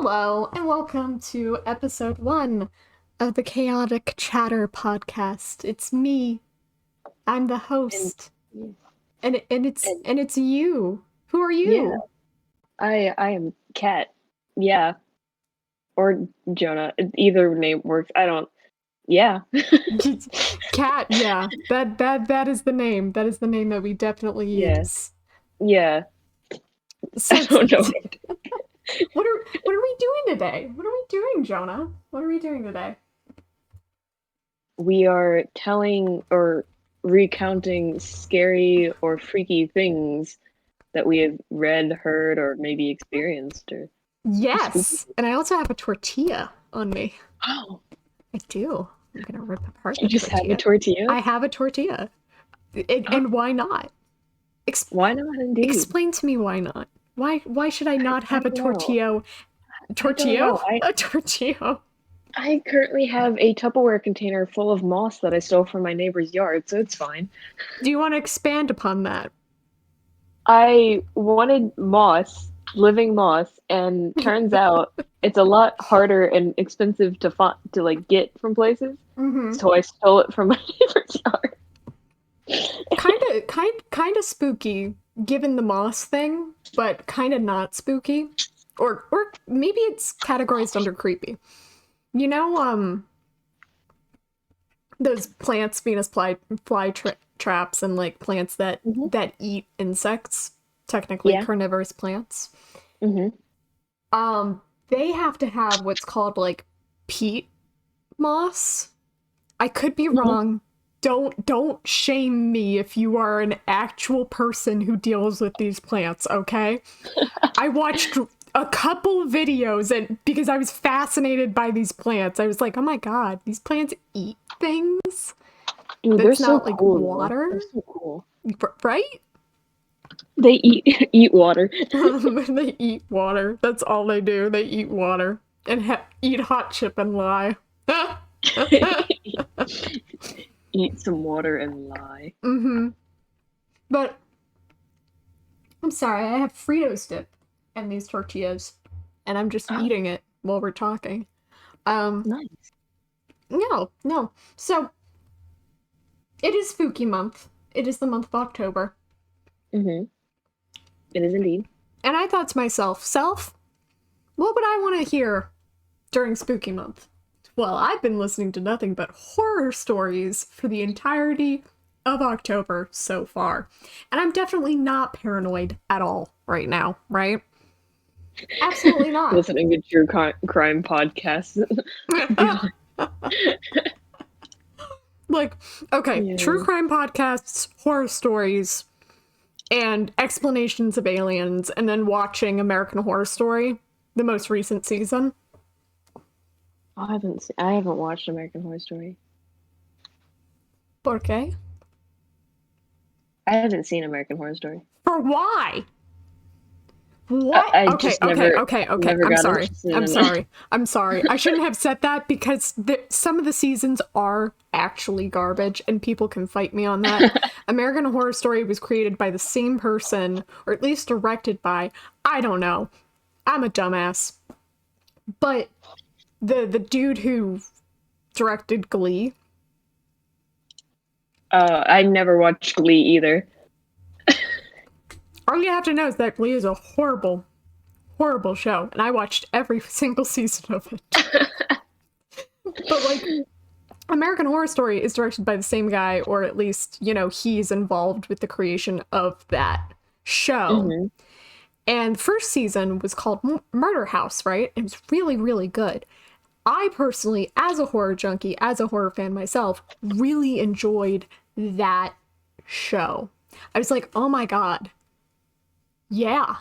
Hello, and welcome to episode 1 of the Chaotic Chatter podcast. It's me. I'm the And host. yeah, And and it's you. Who are yeah, you? I am Kat. Yeah, or Jonah. Either name works. I don't. Yeah. Cat, yeah. That is the name. That is the name that we definitely Yeah. use. Yeah. I So don't know. what are we doing today? What are we doing, Jonah? What are we doing today? We are telling or recounting scary or freaky things that we have read, heard, or maybe experienced, or spooky. Yes. And I also have a tortilla on me. Oh, I do. I'm gonna rip apart you the just have a tortilla. tortilla? I have a tortilla. And why not? Ex- Why not, indeed? Explain to me why not. Why should I not I have a don't know. tortilla? I don't Tortilla? know. A tortilla. I currently have a Tupperware container full of moss that I stole from my neighbor's yard, so it's fine. Do you want to expand upon that? I wanted moss, living moss, and turns out it's a lot harder and expensive to find to like get from places. Mm-hmm. So I stole it from my neighbor's yard. Kind of spooky given the moss thing, but kind of not spooky. Or maybe it's categorized under creepy. You know, those plants, Venus traps, and like plants that Hmm. that eat insects, technically Yeah. carnivorous plants. Hmm. They have to have what's called like peat moss. I could be Hmm. wrong. Don't shame me if you are an actual person who deals with these plants, okay? I watched a couple videos and because I was fascinated by these plants, I was like, "Oh my god, these plants eat things Dude, they're that's so not like cool though. They're water." so cool. Right? They eat eat water. They eat water. That's all they do. They eat water and eat hot chip and lie. Eat some water and lie. Mm-hmm. But I'm sorry, I have Fritos dip and these tortillas, and I'm just Oh, eating it while we're talking. Um, nice. no. So it is spooky month. It is the month of October, Hmm. It is indeed. and I thought to myself, what would I want to hear during spooky month? Well, I've been listening to nothing but horror stories for the entirety of October so far. And I'm definitely not paranoid at all right now, right? Absolutely not. Listening to true crime podcasts. Like, okay, true Yeah. crime podcasts, horror stories, and explanations of aliens, and then watching American Horror Story, the most recent season. I haven't watched American Horror Story. Por qué? I haven't seen American Horror Story. For why? What? I Okay. just never I'm got sorry. interested I'm in it. sorry. I'm sorry. I shouldn't have said that because some of the seasons are actually garbage and people can fight me on that. American Horror Story was created by the same person, or at least directed by, I don't know. I'm a dumbass. But the dude who directed Glee, I never watched Glee either. all you have to know is that Glee is a horrible, horrible show, and I watched every single season of it. But like American Horror Story is directed by the same guy, or at least, he's involved with the creation of that show. Hmm. And first season was called Murder House, right? It was really, really good. I personally, as a horror junkie, as a horror fan myself, really enjoyed that show. I was like, oh my god, yeah,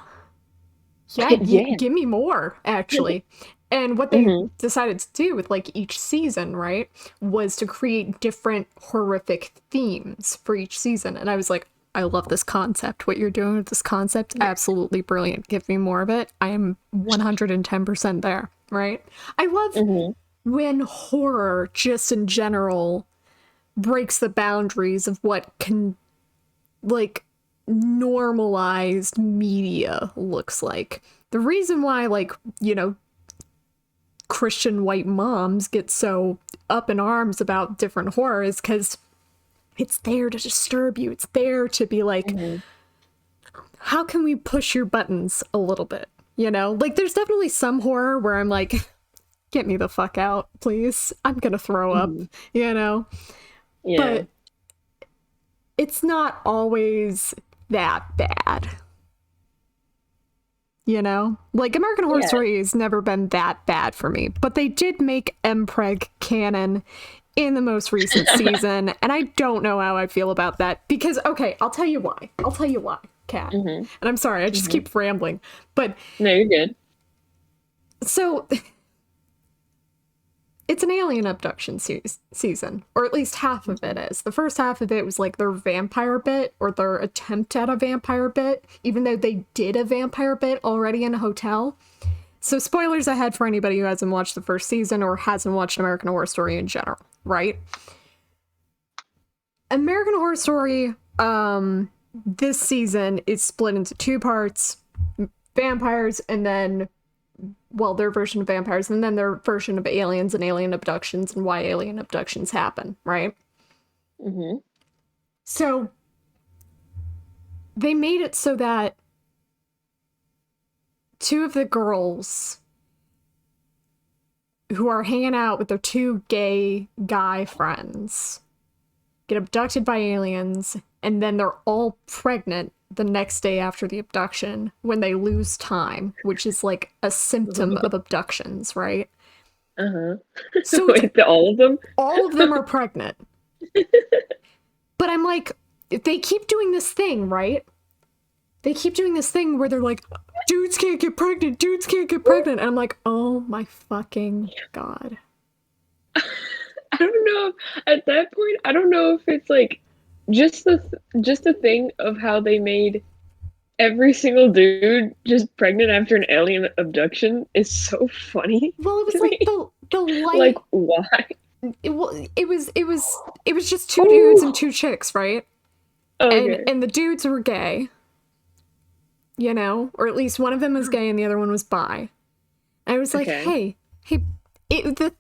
yeah, Yeah. give me more, actually. And what they Hmm. decided to do with like each season, right, was to create different horrific themes for each season. And I was like, I love this concept. What you're doing with this concept, absolutely brilliant. Give me more of it. I am 110% there, right? I love Hmm. when horror, just in general, breaks the boundaries of what can, like, normalized media looks like. The reason why, like, Christian white moms get so up in arms about different horror is because it's there to disturb you. It's there to be like, how can we push your buttons a little bit? You know, like there's definitely some horror where I'm like, get me the fuck out, please. I'm gonna throw up, you know? Yeah. But it's not always that bad. You know? Like, American Horror Story has never been that bad for me. But they did make Mpreg canon in the most recent season. And I don't know how I feel about that. Because, okay, I'll tell you why. Kat. And I'm sorry, I just keep rambling. But... No, you're good. So... It's an alien abduction season, or at least half of it is. The first half of it was like their vampire bit, or their attempt at a vampire bit, even though they did a vampire bit already in a hotel. So spoilers ahead for anybody who hasn't watched the first season or hasn't watched American Horror Story in general, right? American Horror Story, this season is split into two parts, vampires, and then... well, their version of vampires, and then their version of aliens and alien abductions and why alien abductions happen, right? So, they made it so that two of the girls who are hanging out with their two gay guy friends get abducted by aliens, and then they're all pregnant the next day after the abduction when they lose time, which is like a symptom of abductions, right? So wait, all of them? All of them are pregnant. But I'm like, they keep doing this thing, right? They keep doing this thing where they're like, dudes can't get pregnant, dudes can't get pregnant. And I'm like, oh my fucking God. I don't know. At that point, I don't know if it's like just the thing of how they made every single dude just pregnant after an alien abduction is so funny. Well, it was like the light. Like, why? It was just two dudes and two chicks, right? Okay. And the dudes were gay. You know, or at least one of them was gay and the other one was bi. I was like, hey. The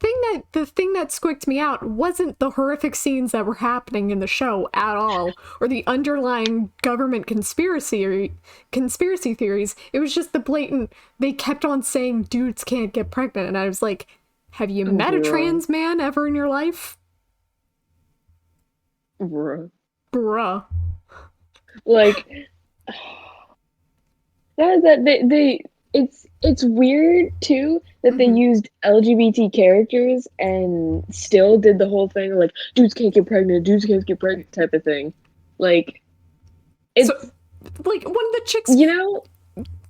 thing that squicked me out wasn't the horrific scenes that were happening in the show at all, or the underlying government conspiracy theories. It was just the blatant. They kept on saying dudes can't get pregnant, and I was like, have you met a trans man ever in your life? Bruh. Like it's weird too that they used LGBT characters and still did the whole thing like dudes can't get pregnant type of thing. Like it's so, like one of the chicks, you know,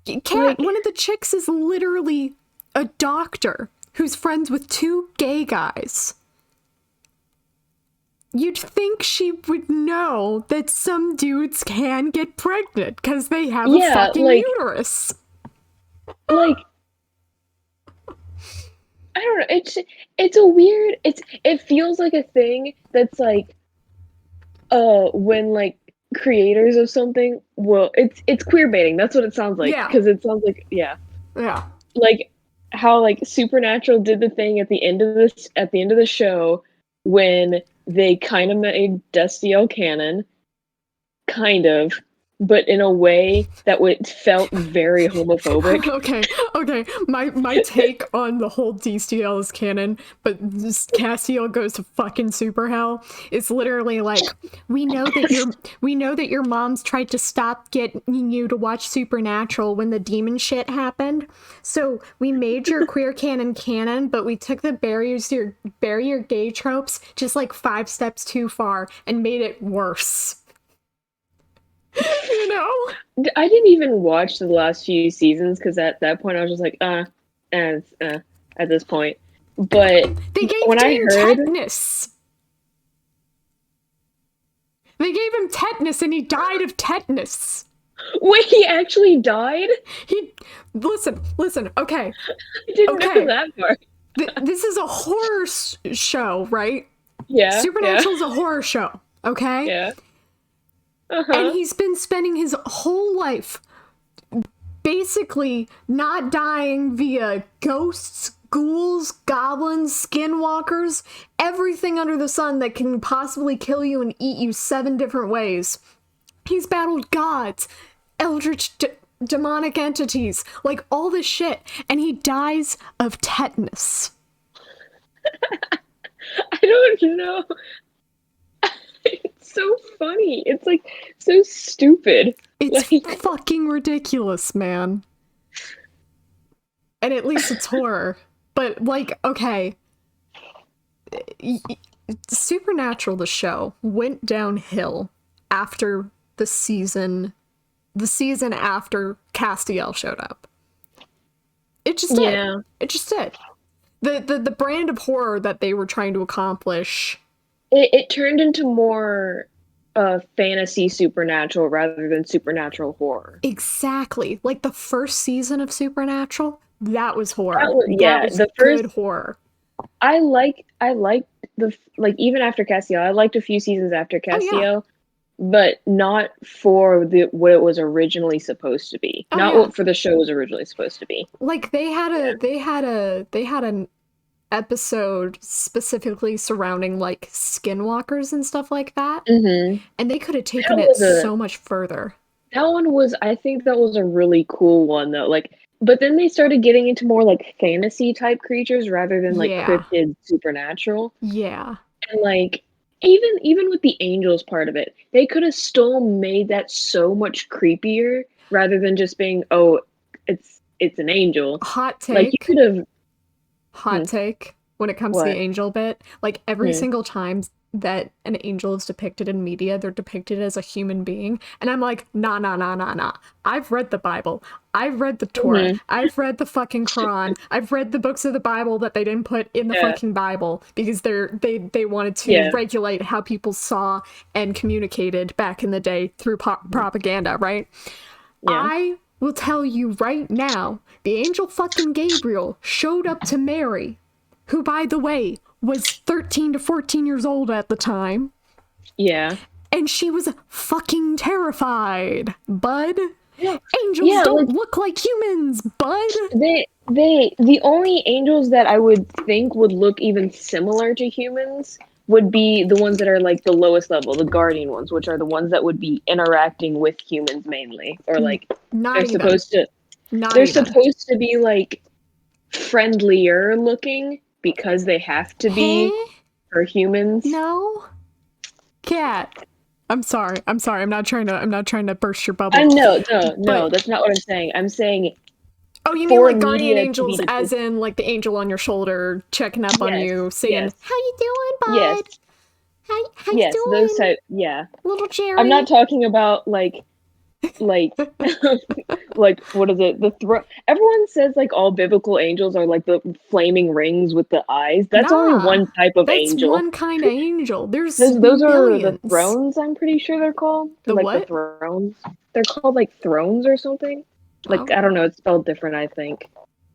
one of the chicks is literally a doctor who's friends with two gay guys. You'd think she would know that some dudes can get pregnant because they have a fucking uterus. Like, I don't know. It's a weird. It feels like a thing that's like, when like creators of something. Well, it's queer baiting. That's what it sounds like. Yeah. Because it sounds like like how like Supernatural did the thing at the end of the show when they kind of made Destiel canon, kind of, but in a way that felt very homophobic. Okay. My take on the whole Destiel is canon, but this Castiel goes to fucking super hell. It's literally like, we know that your mom's tried to stop getting you to watch Supernatural when the demon shit happened. So we made your queer canon, but we took the bury your gay tropes just like 5 steps too far and made it worse. You know, I didn't even watch the last few seasons because at that point I was just like, at this point. But they gave Dean tetanus. They gave him tetanus, and he died of tetanus. Wait, he actually died? Listen. Okay, I didn't know that part. This is a horror show, right? Yeah. Supernatural's a horror show. Okay. Yeah. And he's been spending his whole life basically not dying via ghosts, ghouls, goblins, skinwalkers, everything under the sun that can possibly kill you and eat you 7 different ways. He's battled gods, eldritch demonic entities, like all this shit, and he dies of tetanus. I don't know. It's so funny. It's like so stupid. It's like, fucking ridiculous, man. And at least it's horror. But, like, okay. Supernatural, the show, went downhill after the season after Castiel showed up. It just did. Yeah. It just did. The brand of horror that they were trying to accomplish. It turned into more fantasy supernatural rather than supernatural horror. Exactly. Like the first season of Supernatural, that was horror. That was the first good horror. I liked the even after Castiel. I liked a few seasons after Castiel, but not for what it was originally supposed to be. What for the show was originally supposed to be. Like they had an episode specifically surrounding like skinwalkers and stuff like that, and they could have taken it so much further. That one was, I think that was a really cool one though. Like, but then they started getting into more like fantasy type creatures rather than like cryptid supernatural. Yeah, and like even with the angels part of it, they could have still made that so much creepier rather than just being it's an angel. Hot take. Like you could have. Hot take when it comes to the angel bit. Like every single time that an angel is depicted in media, they're depicted as a human being. And I'm like, nah. I've read the Bible. I've read the Torah. I've read the fucking Quran. I've read the books of the Bible that they didn't put in the fucking Bible because they wanted to regulate how people saw and communicated back in the day through propaganda, right? Yeah. I will tell you right now, the angel fucking Gabriel showed up to Mary, who, by the way, was 13 to 14 years old at the time. Yeah. And she was fucking terrified, bud. Yeah. Angels don't look like humans, bud. The only angels that I would think would look even similar to humans would be the ones that are like the lowest level, the guardian ones, which are the ones that would be interacting with humans mainly, or like they're supposed to be like friendlier looking because they have to be for humans. No, Cat. I'm sorry. I'm not trying to burst your bubble. No, that's not what I'm saying. I'm saying. Oh, you mean like guardian angels, as in like the angel on your shoulder checking up on you, saying, "How you doing, bud? Yes. How you doing? Those type. Yeah. Little Jerry." I'm not talking about like like what is it? The throne. Everyone says like all biblical angels are like the flaming rings with the eyes. That's only one type of angel. That's one kind of angel. Those are the thrones. I'm pretty sure they're called. The thrones. They're called like thrones or something. Like, I don't know, it's spelled different, I think.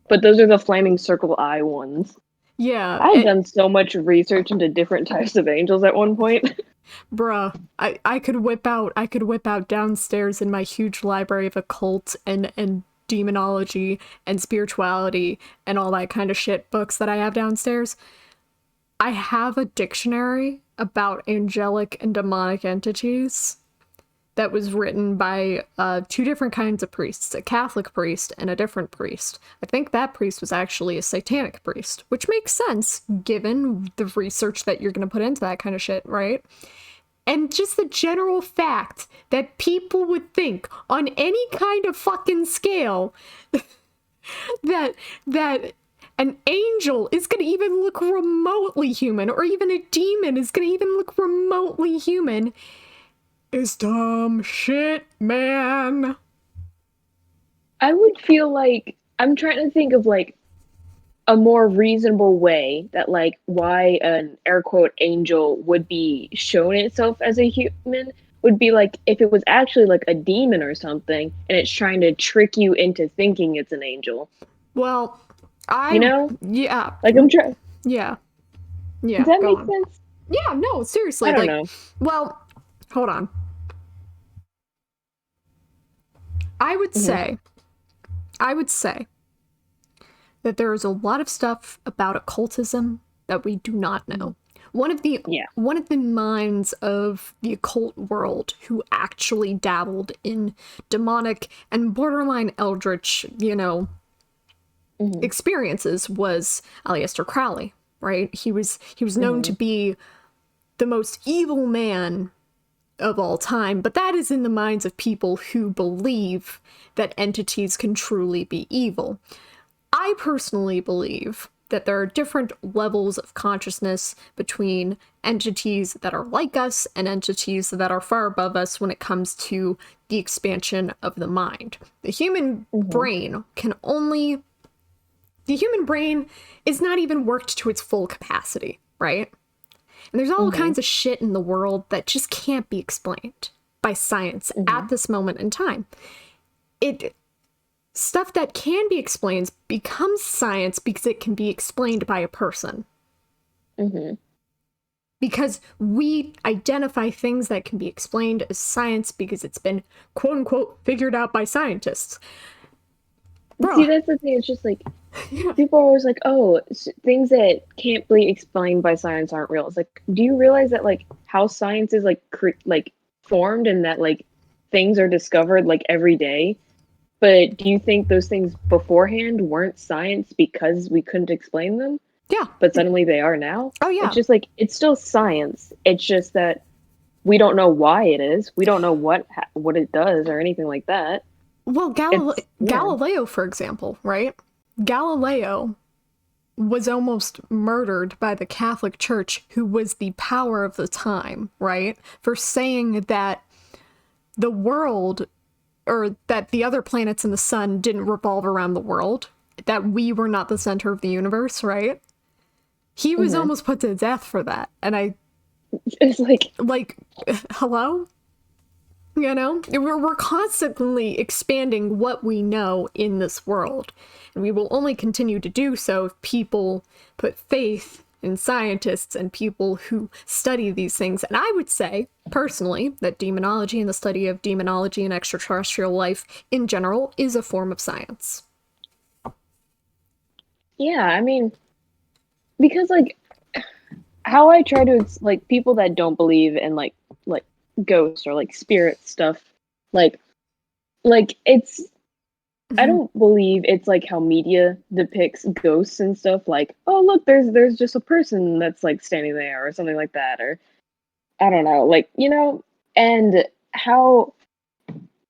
But those are the flaming circle eye ones. Yeah. I've done so much research into different types of angels at one point. Bruh, I could whip out downstairs in my huge library of occult and demonology and spirituality and all that kind of shit books that I have downstairs. I have a dictionary about angelic and demonic entities that was written by 2 different kinds of priests, a Catholic priest and a different priest. I think that priest was actually a satanic priest, which makes sense given the research that you're going to put into that kind of shit, right? And just the general fact that people would think on any kind of fucking scale that an angel is going to even look remotely human, or even a demon is going to even look remotely human, is dumb shit, man. I would feel like I'm trying to think of like a more reasonable way that like why an air quote angel would be shown itself as a human would be like if it was actually like a demon or something and it's trying to trick you into thinking it's an angel. Well, yeah. Like I'm trying. Yeah. Does that make sense? Yeah, no, seriously. I don't know. Well, hold on. I would say that there is a lot of stuff about occultism that we do not know. One of the minds of the occult world who actually dabbled in demonic and borderline eldritch, experiences was Aleister Crowley, right? He was known to be the most evil man of all time, but that is in the minds of people who believe that entities can truly be evil. I personally believe that there are different levels of consciousness between entities that are like us and entities that are far above us when it comes to the expansion of the mind. The human brain is not even worked to its full capacity, right? And there's all kinds of shit in the world that just can't be explained by science at this moment in time. Stuff that can be explained becomes science because it can be explained by a person. Because we identify things that can be explained as science because it's been, quote unquote, figured out by scientists. Bro. See, that's the thing. It's just like, people are always like, oh, things that can't be explained by science aren't real. It's like, do you realize that, like, how science is, like, formed and that, like, things are discovered, like, every day? But do you think those things beforehand weren't science because we couldn't explain them? Yeah. But suddenly they are now? Oh, yeah. It's just like, it's still science. It's just that we don't know why it is. We don't know what it does or anything like that. Well, Galileo, for example, right? Galileo was almost murdered by the Catholic Church, who was the power of the time, right? For saying that the world, or that the other planets in the sun didn't revolve around the world, that we were not the center of the universe, right? He was almost put to death for that. And it's like, hello? We're constantly expanding what we know in this world. And we will only continue to do so if people put faith in scientists and people who study these things. And I would say, personally, that demonology and the study of demonology and extraterrestrial life in general is a form of science. Yeah, I mean, because, like, how I try to, like, people that don't believe in, like ghosts or, like, spirit stuff, like, it's, I don't believe it's, like, how media depicts ghosts and stuff, like, oh, look, there's just a person that's, like, standing there, or something like that, or, I don't know, like, and how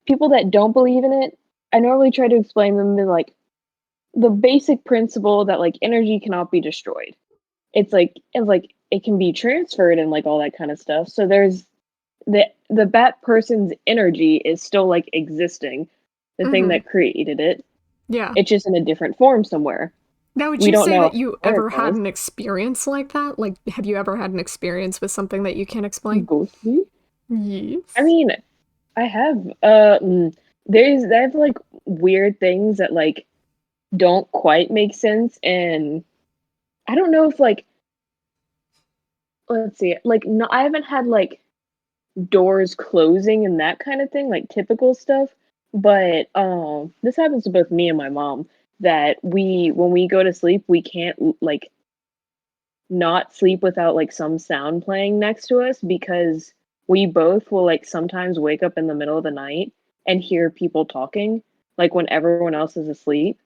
people that don't believe in it, I normally try to explain them to, like, the basic principle that, like, energy cannot be destroyed. It's like it can be transferred and, like, all that kind of stuff. So there's that person's energy is still, like, existing. The thing that created it. Yeah. It's just in a different form somewhere. Now, would you say that you ever had an experience like that? Like, have you ever had an experience with something that you can't explain? Ghostly? Yes. I mean, I have. I have, like, weird things that, like, don't quite make sense, and I don't know if, like, let's see, like, no, I haven't had, like, doors closing and that kind of thing, like, typical stuff, but this happens to both me and my mom, that when we go to sleep, we can't, like, not sleep without, like, some sound playing next to us, because we both will, like, sometimes wake up in the middle of the night and hear people talking, like, when everyone else is asleep.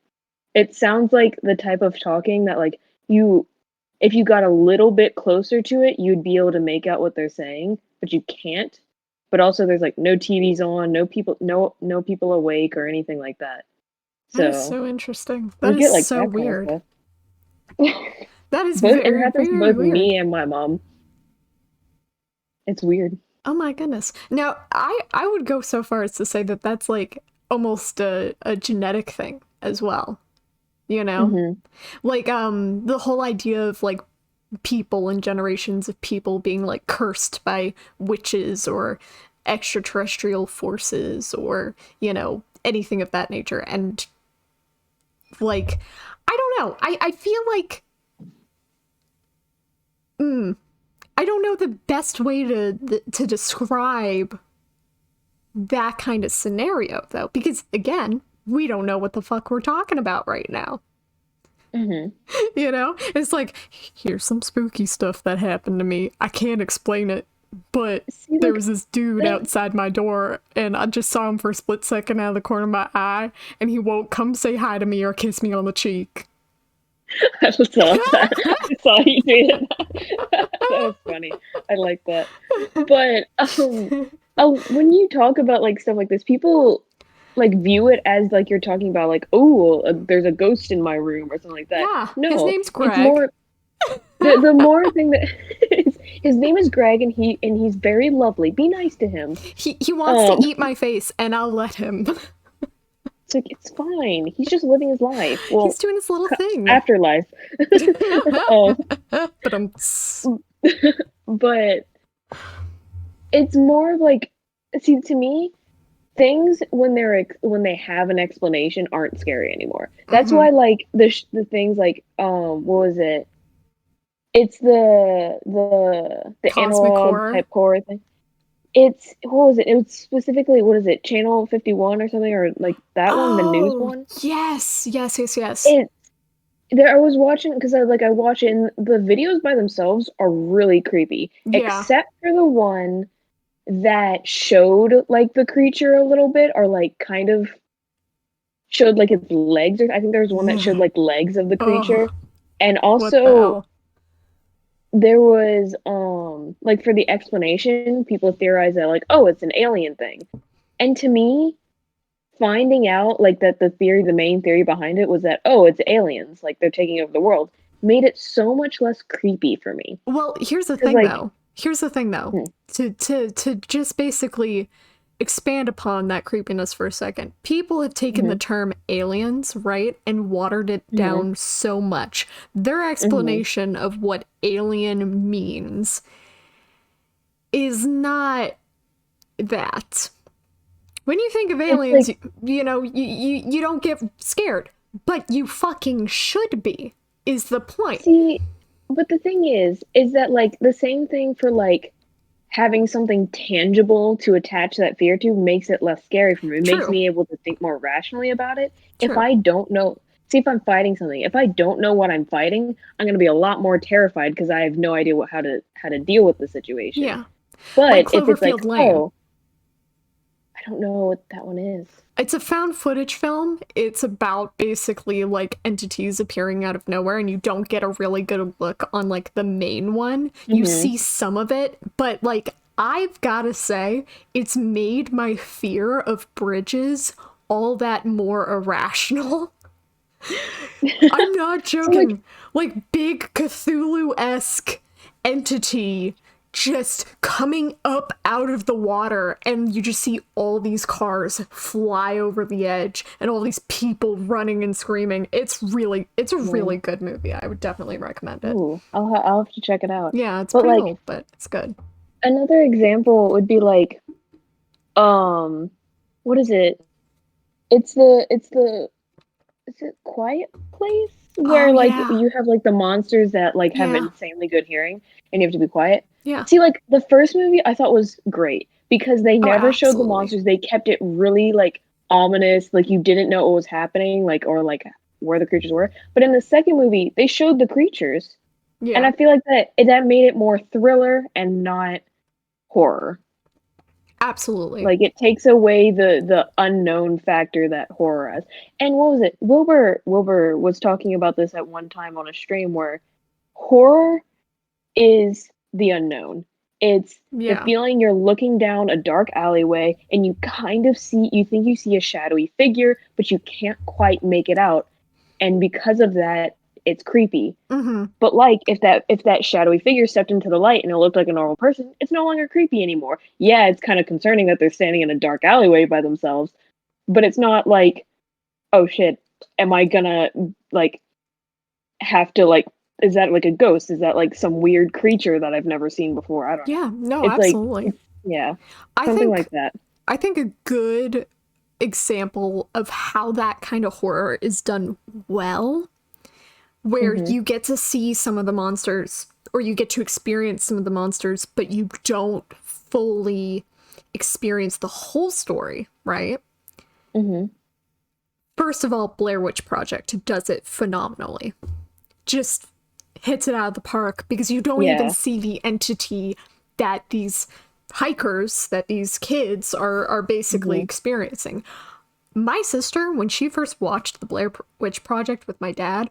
It sounds like the type of talking that, like, if you got a little bit closer to it, you'd be able to make out what they're saying, but you can't. But also there's, like, no TVs on, no people awake or anything like that. So, that is so interesting. That is, like, so weird. That is it happens to both weird. Me and my mom. It's weird. Oh my goodness. Now, I would go so far as to say that that's, like, almost a genetic thing as well. Like, the whole idea of, like, people and generations of people being, like, cursed by witches or extraterrestrial forces or, anything of that nature. And, like, I don't know. I feel like, I don't know the best way to describe that kind of scenario, though, because, again, we don't know what the fuck we're talking about right now. Mm-hmm. You know? It's like, here's some spooky stuff that happened to me. I can't explain it, but See, there like, was this dude outside my door, and I just saw him for a split second out of the corner of my eye, and he won't come say hi to me or kiss me on the cheek. I saw that. I saw you tweeted that. That was funny. I like that. But when you talk about like stuff like this, people like view it as like you're talking about like, oh, there's a ghost in my room or something like that. Yeah, his No, name's it's Greg. more the more thing that his name is Greg, and he's very lovely. Be nice to him. He wants to eat my face, and I'll let him. It's like, it's fine. He's just living his life. Well, He's doing his little thing. afterlife. But I'm. But it's more like, see, to me, things when they have an explanation aren't scary anymore. That's why like the things like what was it? It's the Cosmic analog horror. type horror thing. It's what was it? It was specifically, what is it? Channel 51 or something, or like that one, the news one. Yes. It there I was watching because I watch it, and the videos by themselves are really creepy, Yeah. except for the one that showed like the creature a little bit, or like kind of showed like its legs, or I think there was one that showed like legs of the creature. Oh, And what the also hell? there was like for the explanation, people theorize that like, oh, it's an alien thing. And to me, finding out like that the main theory behind it was that, oh, it's aliens, like they're taking over the world, made it so much less creepy for me. Well, here's the 'Cause, thing like, though. To just basically expand upon that creepiness for a second. People have taken the term aliens, right, and watered it down so much. Their explanation of what alien means is not that. When you think of aliens, like, you know, you don't get scared, but you fucking should be, is the point. see, but the thing is that like the same thing for like having something tangible to attach that fear to makes it less scary for me. It makes True. me able to think more rationally about it. If True. I don't know, see if I'm fighting something. If I don't know what I'm fighting, I'm going to be a lot more terrified because I have no idea how to deal with the situation. Yeah. But Like if it's like, Cloverfield Lane. oh, I don't know what that one is. It's a found footage film. It's about basically like entities appearing out of nowhere, and you don't get a really good look on like the main one. You see some of it, but like I've gotta say, it's made my fear of bridges all that more irrational. I'm not joking. Like big Cthulhu-esque entity just coming up out of the water, and you just see all these cars fly over the edge and all these people running and screaming. It's a really good movie. I would definitely recommend it. Ooh, I'll have to check it out. Yeah, it's But pretty like old, but it's good. another example would be like, what is it? It's the is it Quiet Place? Where Oh like yeah. you have like the monsters that like have Yeah. insanely good hearing, and you have to be quiet. Yeah. See, like the first movie I thought was great because they Oh, never showed the absolutely. monsters. They kept it really like ominous, like you didn't know what was happening, like or like where the creatures were. But in the second movie, they showed the creatures. And Yeah. I feel like that made it more thriller and not horror. Absolutely. Like it takes away the unknown factor that horror has. And what was it? Wilbur was talking about this at one time on a stream where horror is the unknown. It's the Yeah. feeling you're looking down a dark alleyway and you kind of you think you see a shadowy figure, but you can't quite make it out. And because of that, it's creepy. But like if that shadowy figure stepped into the light and it looked like a normal person, it's no longer creepy anymore. Yeah, it's kind of concerning that they're standing in a dark alleyway by themselves, but it's not like, oh shit, am I gonna like have to like, is that like a ghost? Is that like some weird creature that I've never seen before? I don't know. Yeah. No, It's like, absolutely. yeah, I something think like that. I think a good example of how that kind of horror is done well, where you get to see some of the monsters or you get to experience some of the monsters, but you don't fully experience the whole story, right? First of all, Blair Witch Project does it phenomenally. Just hits it out of the park, because you don't even see the entity that these hikers, that these kids are basically experiencing. My sister, when she first watched the Blair Witch Project with my dad,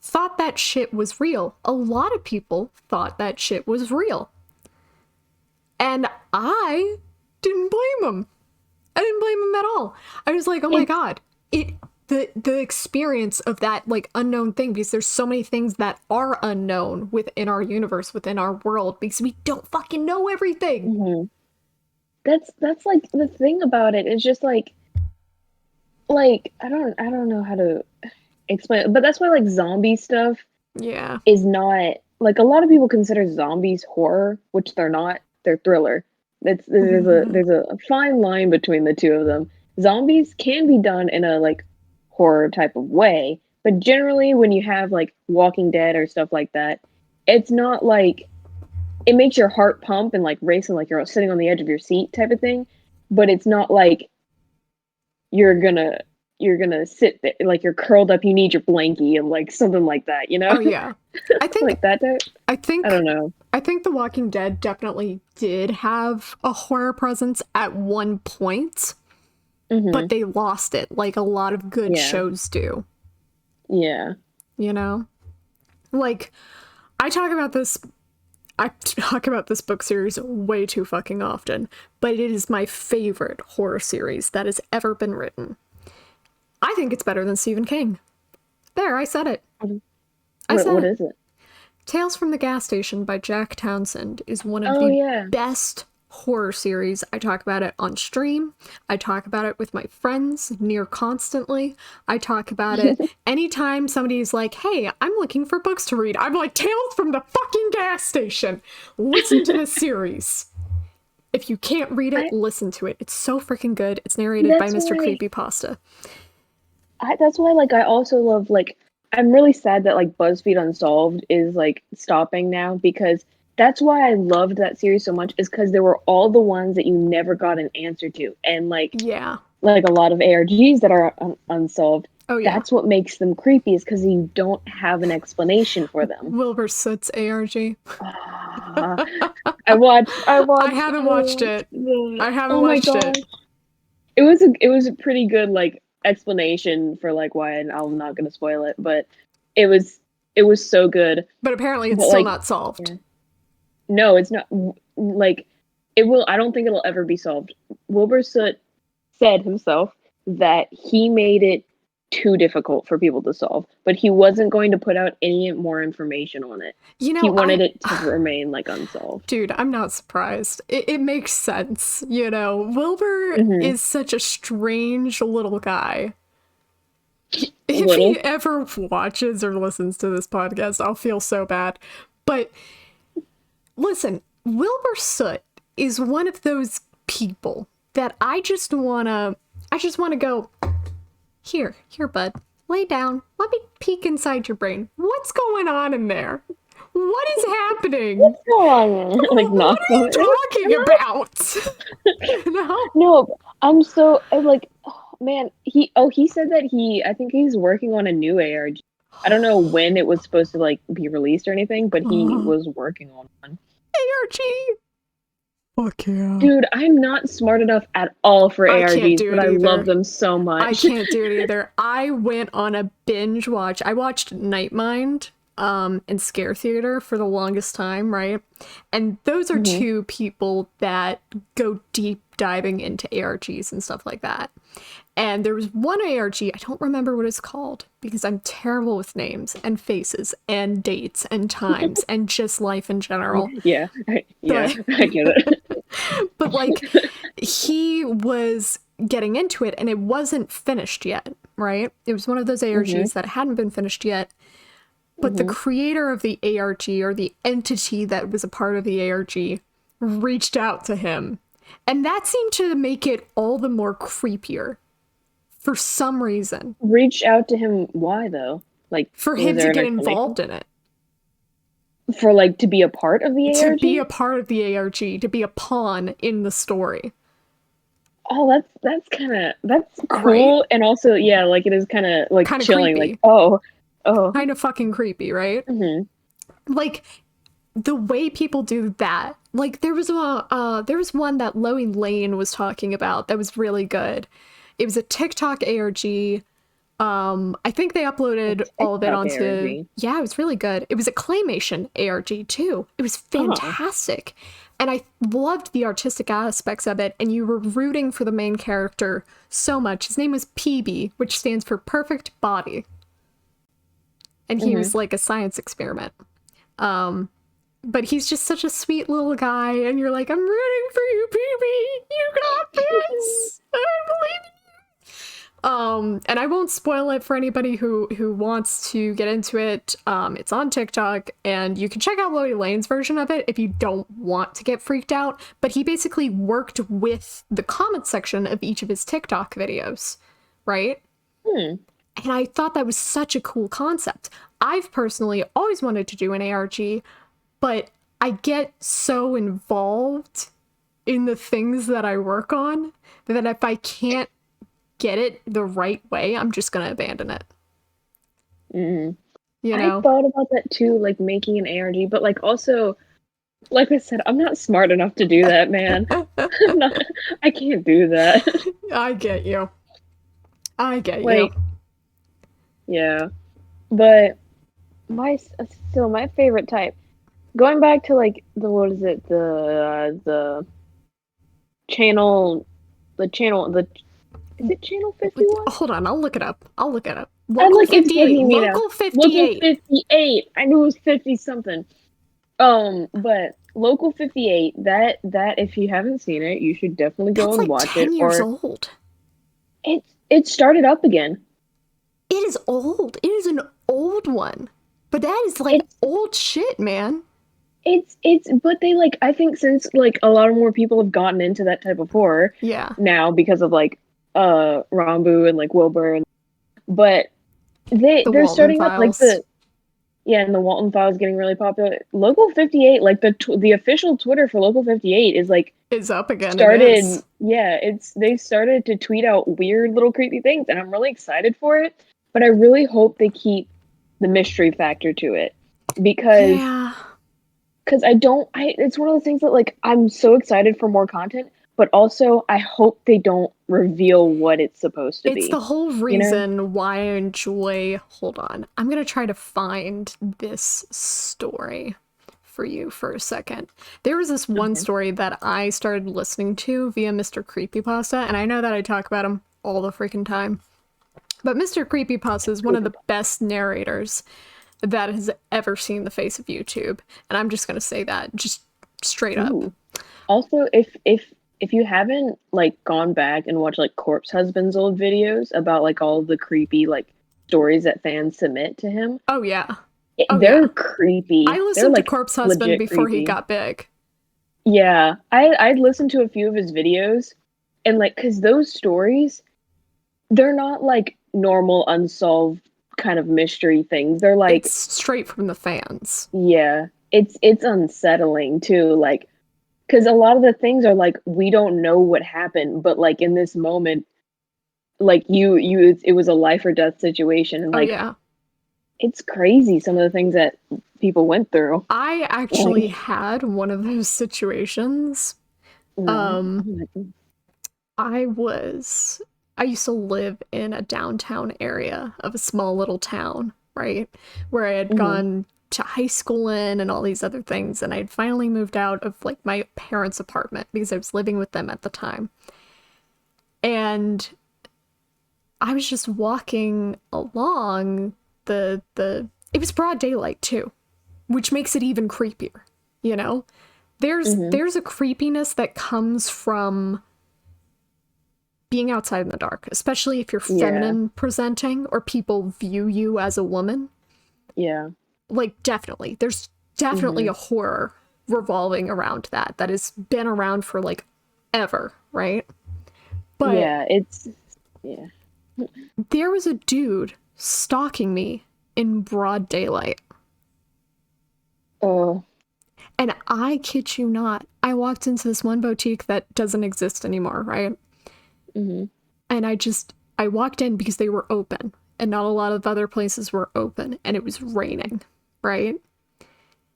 thought that shit was real. A lot of people thought that shit was real. And I didn't blame them. I didn't blame them at all. I was like, oh my god. The experience of that, like, unknown thing, because there's so many things that are unknown within our universe, within our world, because we don't fucking know everything. That's like the thing about it is just like I don't know how to explain it, but that's why like zombie stuff is not, like, a lot of people consider zombies horror, which they're not. They're thriller. There's a fine line between the two of them. Zombies can be done in a like horror type of way, but generally when you have like Walking Dead or stuff like that, it's not like it makes your heart pump and like race and like you're sitting on the edge of your seat type of thing, but it's not like you're gonna sit there, like you're curled up, you need your blankie and like something like that, you know? Oh yeah. I think like that type. I don't know. I think The Walking Dead definitely did have a horror presence at one point, but they lost it, like a lot of good shows do. Yeah. You know? Like, I talk about this book series way too fucking often, but it is my favorite horror series that has ever been written. I think it's better than Stephen King. There, I said it. What is it? Tales from the Gas Station by Jack Townsend is one of the best horror series. I talk about it on stream. I talk about it with my friends near constantly. I talk about it anytime somebody's like, hey, I'm looking for books to read. I'm like, Tales from the fucking Gas Station. Listen to this series. If you can't read it, listen to it. It's so freaking good. It's narrated by Mr. Creepypasta. That's why, like, I also love, like, I'm really sad that, like, BuzzFeed Unsolved is, like, stopping now, because that's why I loved that series so much, is because there were all the ones that you never got an answer to. And, like, like a lot of ARGs that are unsolved, that's what makes them creepy, is because you don't have an explanation for them. Wilbur Soot's ARG. I haven't watched it. I haven't watched it. It was a pretty good, like, explanation for like why, and I'm not going to spoil it, but it was so good. But apparently it's still not solved. Yeah. No, it's not. Like, I don't think it'll ever be solved. Wilbur Soot said himself that he made it too difficult for people to solve, but he wasn't going to put out any more information on it. You know, he wanted it to remain like unsolved. Dude, I'm not surprised. It makes sense. You know, Wilbur is such a strange little guy. If he ever watches or listens to this podcast, I'll feel so bad. But listen, Wilbur Soot is one of those people that I just wanna go, Here, bud. Lay down. Let me peek inside your brain. What's going on in there? What is happening? What's going on? Like, what are you talking about? No, I'm so, like, oh, man. He said that I think he's working on a new ARG. I don't know when it was supposed to like be released or anything, but he was working on one. ARG. Fuck yeah. Dude, I'm not smart enough at all for ARGs, but I love them so much. I can't do it either. I went on a binge watch. I watched Nightmind and Scare Theater for the longest time, right? And those are two people that go deep diving into ARGs and stuff like that. And there was one ARG, I don't remember what it's called, because I'm terrible with names and faces and dates and times and just life in general. Yeah, I get it. But, like, he was getting into it, and it wasn't finished yet, right? It was one of those ARGs that hadn't been finished yet. But the creator of the ARG, or the entity that was a part of the ARG, reached out to him. And that seemed to make it all the more creepier. For some reason. Reached out to him, why though? Like, for him to get involved in it. For, like, to be a part of the ARG? To be a part of the ARG, to be a pawn in the story. Oh, that's Right? cool, and also, yeah, like, it is kind of like Kind of chilling, like, creepy. oh, Kind of fucking creepy, right? hmm Like the way people do that. Like there was one that Loey Lane was talking about that was really good. It was a TikTok ARG. I think they a uploaded all of it TikTok onto. ARG. Yeah, it was really good. It was a claymation ARG too. It was Oh, fantastic. And I loved the artistic aspects of it, and you were rooting for the main character so much. His name was PB, which stands for Perfect Body. And he hmm was like a science experiment. But he's just such a sweet little guy, and you're like, I'm rooting for you, PB. You got this. I believe in and I won't spoil it for anybody who wants to get into it. It's on TikTok, and you can check out Loey Lane's version of it if you don't want to get freaked out. But he basically worked with the comment section of each of his TikTok videos, right? Hmm. And I thought that was such a cool concept. I've personally always wanted to do an ARG, but I get so involved in the things that I work on that if I can't get it the right way, I'm just gonna abandon it. hmm You I know? thought about that too, like making an ARG, but like also, like I said, I'm not smart enough to do that, man. I'm not, I can't do that. I get you. I get you. Like, yeah, but still my favorite type. Going back to like the what is it the channel the channel the is it channel 51? Hold on, I'll look it up. I'll look it up. I Local like it's 58. bugging me now. Local Local 58. 58. I knew it was 50 something. But Local 58, that if you haven't seen it, you should definitely go That's and like watch it. 10 years Or old. it started up again. It is old. It is an old one. But that is like It's old shit, man. it's but they like I think since like a lot of more people have gotten into that type of horror Yeah. now because of like Rambo and like Wilbur, and but The they're Walton starting up like Files. and the Walton Files getting really popular. Local 58, like the official Twitter for Local 58 is like Is up again. It started, is. yeah, it's they started to tweet out weird little creepy things, and I'm really excited for it. But I really hope they keep the mystery factor to it because Yeah. I don't I it's one of those things that like I'm so excited for more content, but also I hope they don't reveal what it's supposed to It's the be. whole You know? reason why I enjoy. Hold on. I'm going to try to find this story for you for a second. There was this one Okay. story that I started listening to via Mr. Creepypasta, and I know that I talk about him all the freaking time. But Mr. Creepypasta is one of the best narrators that has ever seen the face of YouTube. And I'm just going to say that just straight up. Ooh. Also, if you haven't like gone back and watched like Corpse Husband's old videos about like all the creepy like stories that fans submit to him, Oh, yeah. Oh, they're yeah. I creepy. They're listened to like Corpse Husband legit before he creepy. got big. Yeah, I'd listened to a few of his videos, and like because those stories, they're not like normal unsolved kind of mystery things. They're It's like, straight from the fans. yeah, it's unsettling too. Like because a lot of the things are like we don't know what happened, but like in this moment, like it was a life or death situation, and Oh, like yeah. it's crazy some of the things that people went through. I actually Like, had one of those situations. no, Um, I'm like, I was I used to live in a downtown area of a small little town, right? Where I had mhm, gone to high school in and all these other things, and I had finally moved out of like my parents' apartment because I was living with them at the time. And I was just walking along the it was broad daylight too, which makes it even creepier, you know? mhm, There's a creepiness that comes from being outside in the dark, especially if you're yeah, feminine presenting or people view you as a woman. yeah, Like definitely. There's definitely mhm, a horror revolving around that has been around for like ever, right? But yeah. It's yeah. there was a dude stalking me in broad daylight. Oh, And I kid you not, I walked into this one boutique that doesn't exist anymore, right? Mm-hmm. And I walked in because they were open and not a lot of other places were open and it was raining, right?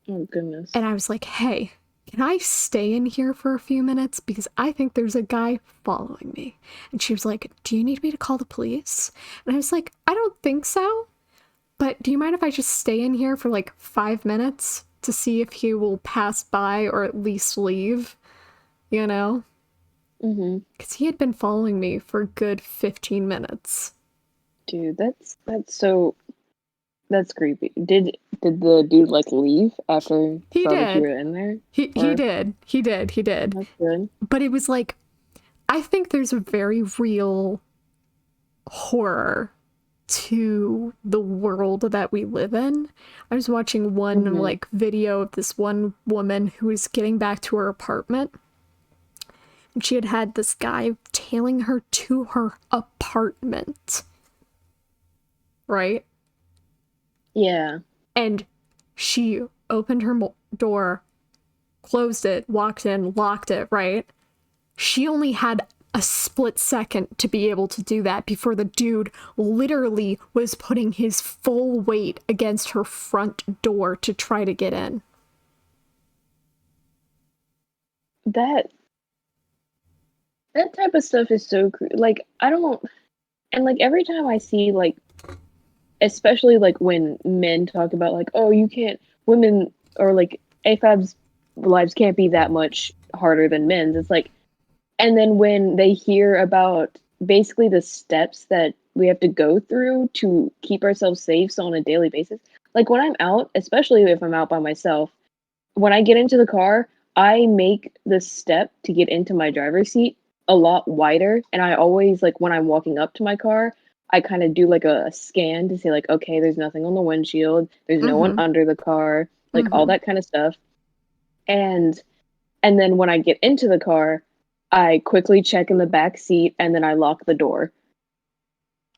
Oh, goodness. And I was like, hey, can I stay in here for a few minutes? Because I think there's a guy following me. And she was like, do you need me to call the police? And I was like, I don't think so. But do you mind if I just stay in here for like 5 minutes to see if he will pass by or at least leave? You know? Mm-hmm. Because he had been following me for a good 15 minutes. Dude, that's creepy. Did the dude like leave after He saw that you did. were in there? He did. He did. He did. That's good. But it was like, I think there's a very real horror to the world that we live in. I was watching one like video of this one woman who was getting back to her apartment. And she had this guy tailing her to her apartment. Right? Yeah. And she opened her door, closed it, walked in, locked it, right? She only had a split second to be able to do that before the dude literally was putting his full weight against her front door to try to get in. That type of stuff is so like I don't, and like every time I see like, especially like when men talk about like, oh, you can't, women or like AFAB's lives can't be that much harder than men's. It's like, and then when they hear about basically the steps that we have to go through to keep ourselves safe, so on a daily basis, like when I'm out, especially if I'm out by myself, when I get into the car, I make the step to get into my driver's seat a lot wider. And I always, like, when I'm walking up to my car, I kind of do like a scan to say, like, okay, there's nothing on the windshield, there's no one under the car, like all that kind of stuff. And then when I get into the car, I quickly check in the back seat and then I lock the door.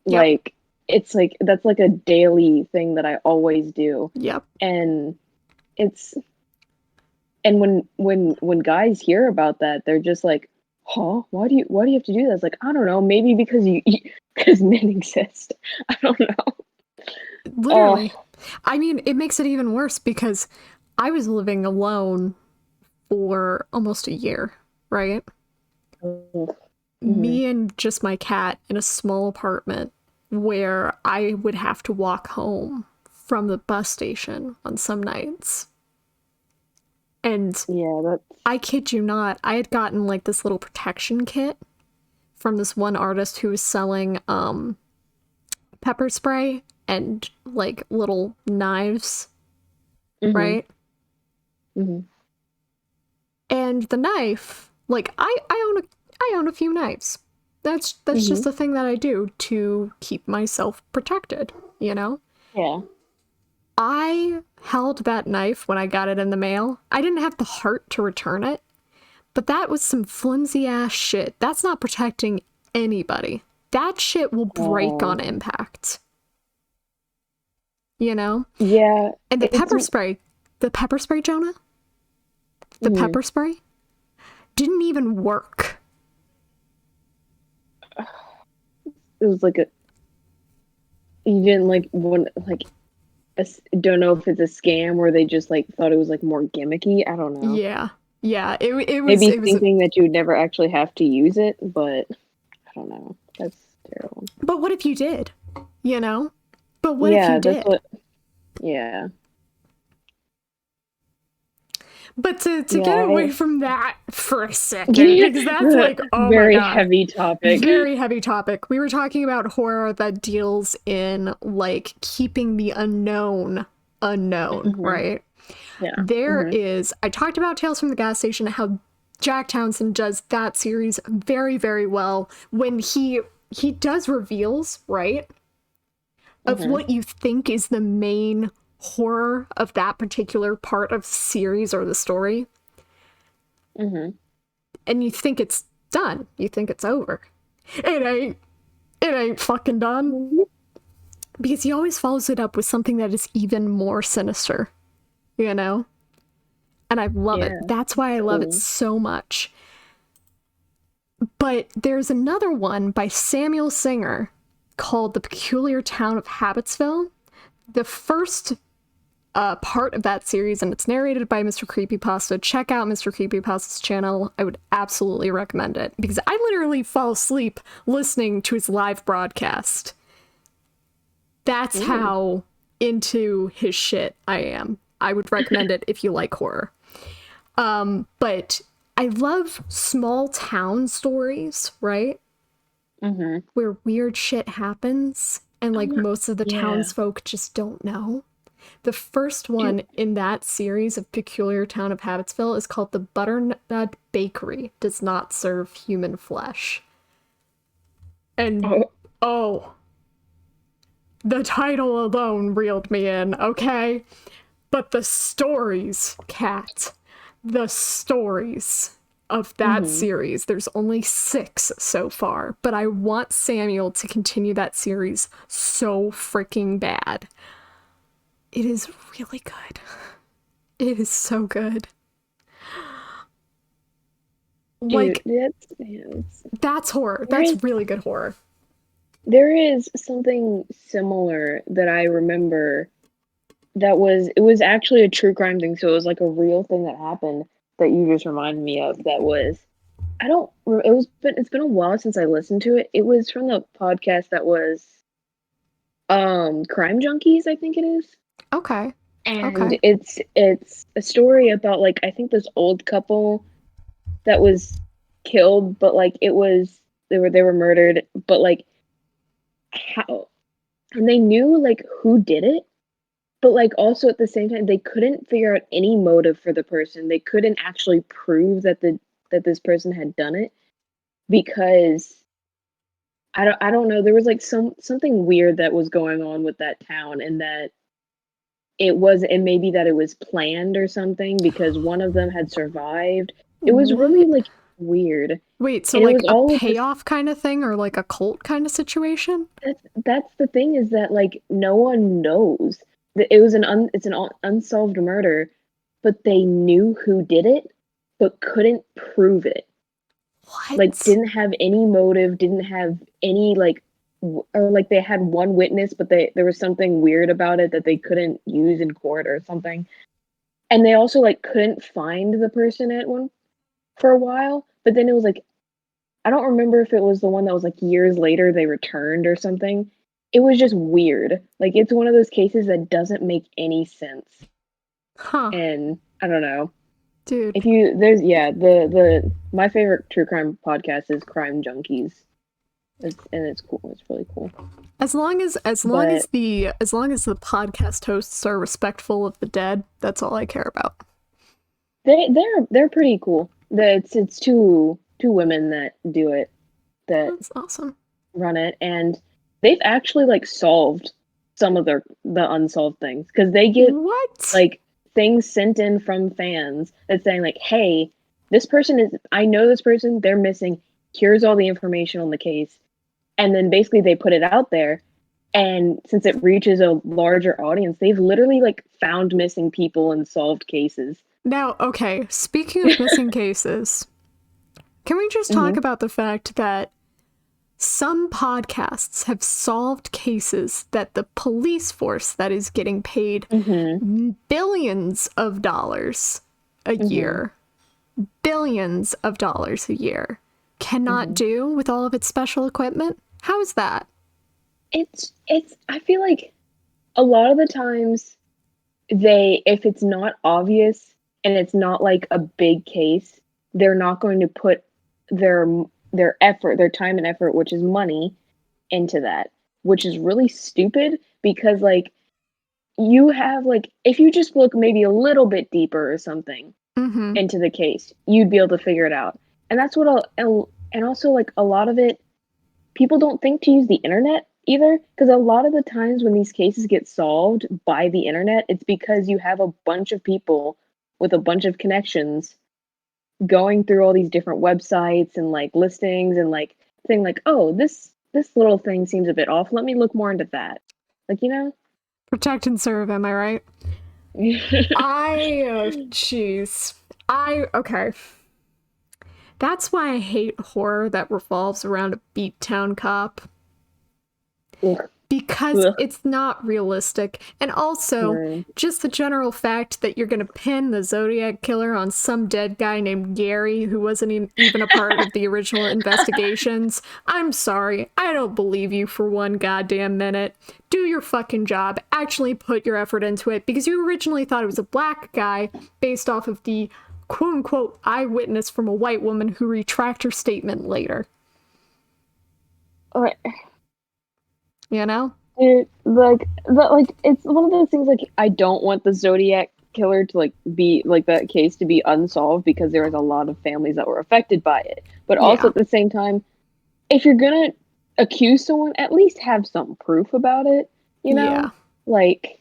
Yep. Like, it's like, that's like a daily thing that I always do. Yep. And it's, and when guys hear about that, they're just like, huh, why do you have to do that? It's like, I don't know, maybe because because men exist. I don't know. Literally. I mean, it makes it even worse because I was living alone for almost a year, right? Me and just my cat in a small apartment where I would have to walk home from the bus station on some nights. And I kid you not, I had gotten like this little protection kit from this one artist who was selling pepper spray and like little knives, right? And the knife, like I own a few knives. That's just a thing that I do to keep myself protected, you know? Yeah. I held that knife when I got it in the mail. I didn't have the heart to return it, but that was some flimsy ass shit. That's not protecting anybody. That shit will break on impact. You know? Yeah. And the pepper spray, Jonah, the pepper spray didn't even work. It was like you didn't like one, like, don't know if it's a scam or they just like thought it was like more gimmicky. I don't know. Yeah. It was maybe thinking that you would never actually have to use it, but I don't know. That's terrible. But what if you did? You know? But what if you did? Yeah. But to get away from that for a second, because that's like, oh very my God. heavy topic. Very heavy topic. We were talking about horror that deals in like keeping the unknown, right? Yeah. There is, I talked about Tales from the Gas Station, how Jack Townsend does that series very, very well when he does reveals, right? Of what you think is the main horror of that particular part of the series or the story. And you think it's done. You think it's over. It ain't fucking done. Because he always follows it up with something that is even more sinister. You know? And I love it. That's why I love it so much. But there's another one by Samuel Singer called The Peculiar Town of Habitsville. The first part of that series, and it's narrated by Mr. Creepypasta. Check out Mr. Creepypasta's channel. I would absolutely recommend it because I literally fall asleep listening to his live broadcast. That's how into his shit I am. I would recommend it if you like horror. But I love small town stories, right? Mm-hmm. Where weird shit happens and like most of the townsfolk just don't know. The first one in that series of Peculiar Town of Habitsville is called The Butternut Bakery Does Not Serve Human Flesh. And the title alone reeled me in, okay? But the stories, Kat, the stories of that series, there's only 6 so far, but I want Samuel to continue that series so freaking bad. It is really good. It is so good. Dude, like, that's horror. That's really good horror. There is something similar that I remember it was actually a true crime thing, so it was like a real thing that happened that you just reminded me of. It's been a while since I listened to it. It was from the podcast that was Crime Junkies, I think it is. Okay. And it's a story about like I think this old couple that was killed, but like they were murdered, but like how, and they knew like who did it, but like also at the same time they couldn't figure out any motive for the person. They couldn't actually prove that this person had done it because I don't know, there was like something weird that was going on with that town, and that it may be that it was planned or something because one of them had survived. It was really like weird. Wait, so like a payoff kind of thing or like a cult kind of situation? That's the thing, is that like no one knows. It's an unsolved murder, but they knew who did it, but couldn't prove it. What? Like didn't have any motive, didn't have any like or like they had one witness, but there was something weird about it that they couldn't use in court or something. And they also like couldn't find the person at one for a while, but then it was like I don't remember if it was the one that was like years later they returned or something. It was just weird. Like it's one of those cases that doesn't make any sense. Huh. And I don't know. Dude. The my favorite true crime podcast is Crime Junkies. It's cool. It's really cool. As long as the podcast hosts are respectful of the dead, that's all I care about. They're pretty cool. It's two women that do it. That's awesome. Run it, and they've actually like solved some of the unsolved things because they get like things sent in from fans that's saying like, hey, I know this person, they're missing. Here's all the information on the case. And then basically they put it out there, and since it reaches a larger audience, they've literally like found missing people and solved cases. Now, okay, speaking of missing cases, can we just talk about the fact that some podcasts have solved cases that the police force that is getting paid billions of dollars a year, billions of dollars a year, cannot do with all of its special equipment? How is that? It's I feel like a lot of the times if it's not obvious and it's not like a big case, they're not going to put their effort, their time and effort, which is money, into that, which is really stupid because like you have like if you just look maybe a little bit deeper or something into the case, you'd be able to figure it out. And that's what and also like a lot of it, people don't think to use the internet either, because a lot of the times when these cases get solved by the internet, it's because you have a bunch of people with a bunch of connections going through all these different websites and like listings and like saying like, oh, this little thing seems a bit off, let me look more into that. Like, you know, protect and serve, am I right? Okay, That's why I hate horror that revolves around a beat town cop. Ugh. Because Ugh. it's not realistic. And also, Mm. just the general fact that you're going to pin the Zodiac killer on some dead guy named Gary who wasn't even a part of the original investigations. I'm sorry. I don't believe you for one goddamn minute. Do your fucking job. Actually put your effort into it because you originally thought it was a black guy based off of the quote unquote eyewitness from a white woman who retracted her statement later. Alright. You know? It's one of those things, like, I don't want the Zodiac killer to, like, be, like, that case to be unsolved because there was a lot of families that were affected by it. But also Yeah. at the same time, if you're gonna accuse someone, at least have some proof about it, you know? Yeah. Like,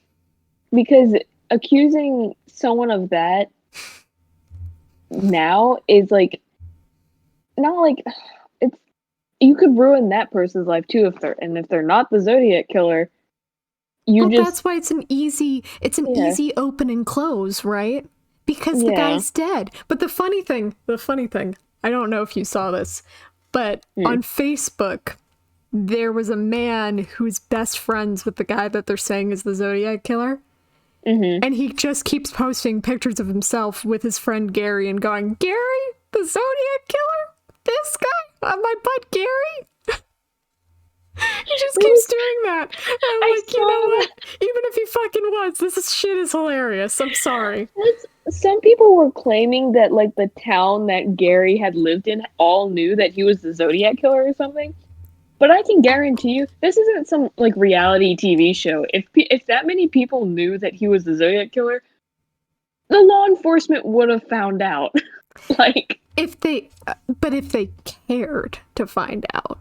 because accusing someone of that now is, like, not like, it's, you could ruin that person's life too if they're not the Zodiac killer. Well, that's why it's an easy Yeah. open and close, right? Because the Yeah. guy's dead. But the funny thing, I don't know if you saw this, but on Facebook, there was a man who's best friends with the guy that they're saying is the Zodiac killer. Mm-hmm. And he just keeps posting pictures of himself with his friend Gary and going, Gary, the Zodiac killer? This guy? My bud Gary? He just keeps doing that. And I'm like, you know what? Even if he fucking was, shit is hilarious. I'm sorry. Some people were claiming that, like, the town that Gary had lived in all knew that he was the Zodiac killer or something. But I can guarantee you, this isn't some, like, reality TV show. If that many people knew that he was the Zodiac killer, the law enforcement would have found out. Like, if they cared to find out.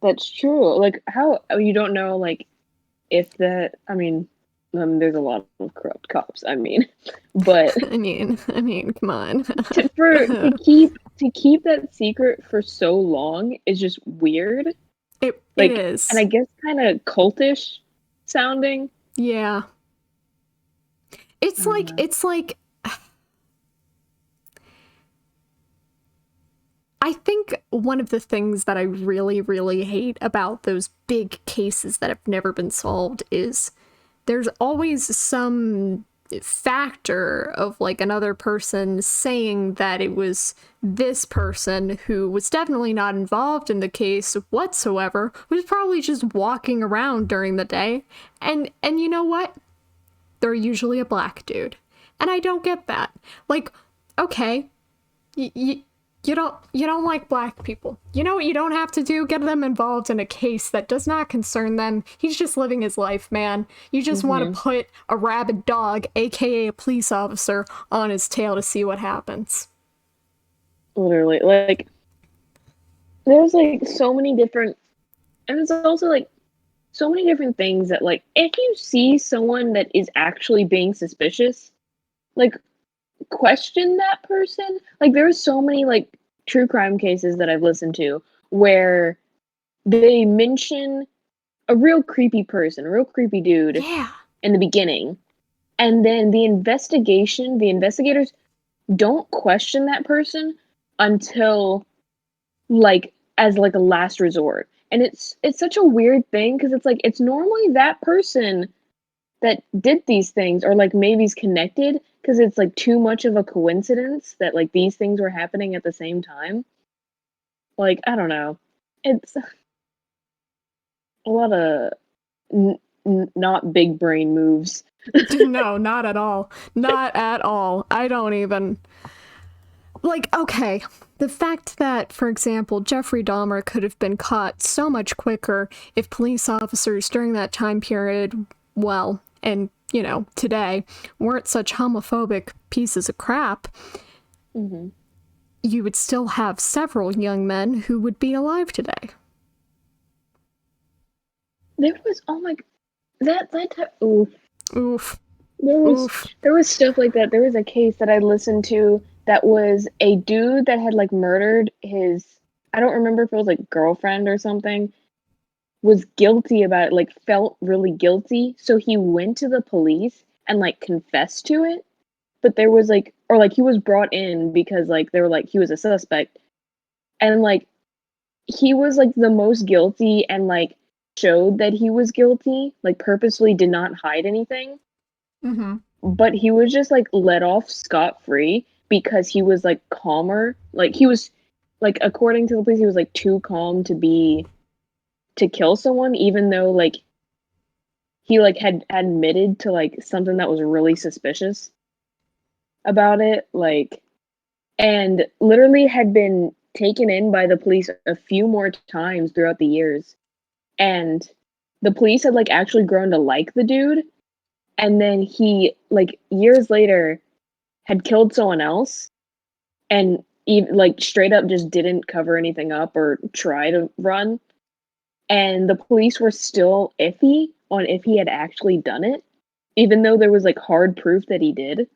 that's true. Like, how you don't know, like, if that, I mean, there's a lot of corrupt cops, I mean, but I mean, come on. to keep that secret for so long is just weird. It Like, is. and I guess kind of cultish sounding. Yeah. It's like I think one of the things that I really, really hate about those big cases that have never been solved is there's always some factor of like another person saying that it was this person who was definitely not involved in the case whatsoever, was probably just walking around during the day. And you know what? They're usually a black dude. And I don't get that. Like, okay, you don't like black people. You know what you don't have to do? Get them involved in a case that does not concern them. He's just living his life, man. You just want to put a rabid dog, aka a police officer, on his tail to see what happens. Literally, like, there's like so many different, and there's also like so many different things that, like, if you see someone that is actually being suspicious, like, question that person. Like, there are so many like true crime cases that I've listened to where they mention a real creepy person, a real creepy dude in the beginning, and then the investigators don't question that person until, like, as like a last resort. And it's such a weird thing because it's like it's normally that person that did these things, or like maybe is connected, because it's like too much of a coincidence that like these things were happening at the same time. Like, I don't know, it's a lot of not big brain moves. No, not at all. Not at all. I don't even. Like, okay, the fact that, for example, Jeffrey Dahmer could have been caught so much quicker if police officers during that time period, well, and, you know, today, weren't such homophobic pieces of crap, you would still have several young men who would be alive today. There was, oh my, oof. Oof. There was stuff like that. There was a case that I listened to that was a dude that had like murdered his, I don't remember if it was like girlfriend or something, was guilty about it, like felt really guilty. So he went to the police and like confessed to it. but there was like, or like he was brought in because like they were like he was a suspect, and like he was like the most guilty and like showed that he was guilty, like purposely did not hide anything. Mm-hmm. But he was just like let off scot free because he was like calmer. Like he was like according to the police, he was like too calm to kill someone, even though like he like had admitted to like something that was really suspicious about it, like, and literally had been taken in by the police a few more times throughout the years. And the police had like actually grown to like the dude, and then he like years later had killed someone else, and even like straight up just didn't cover anything up or try to run, and the police were still iffy on if he had actually done it, even though there was like hard proof that he did.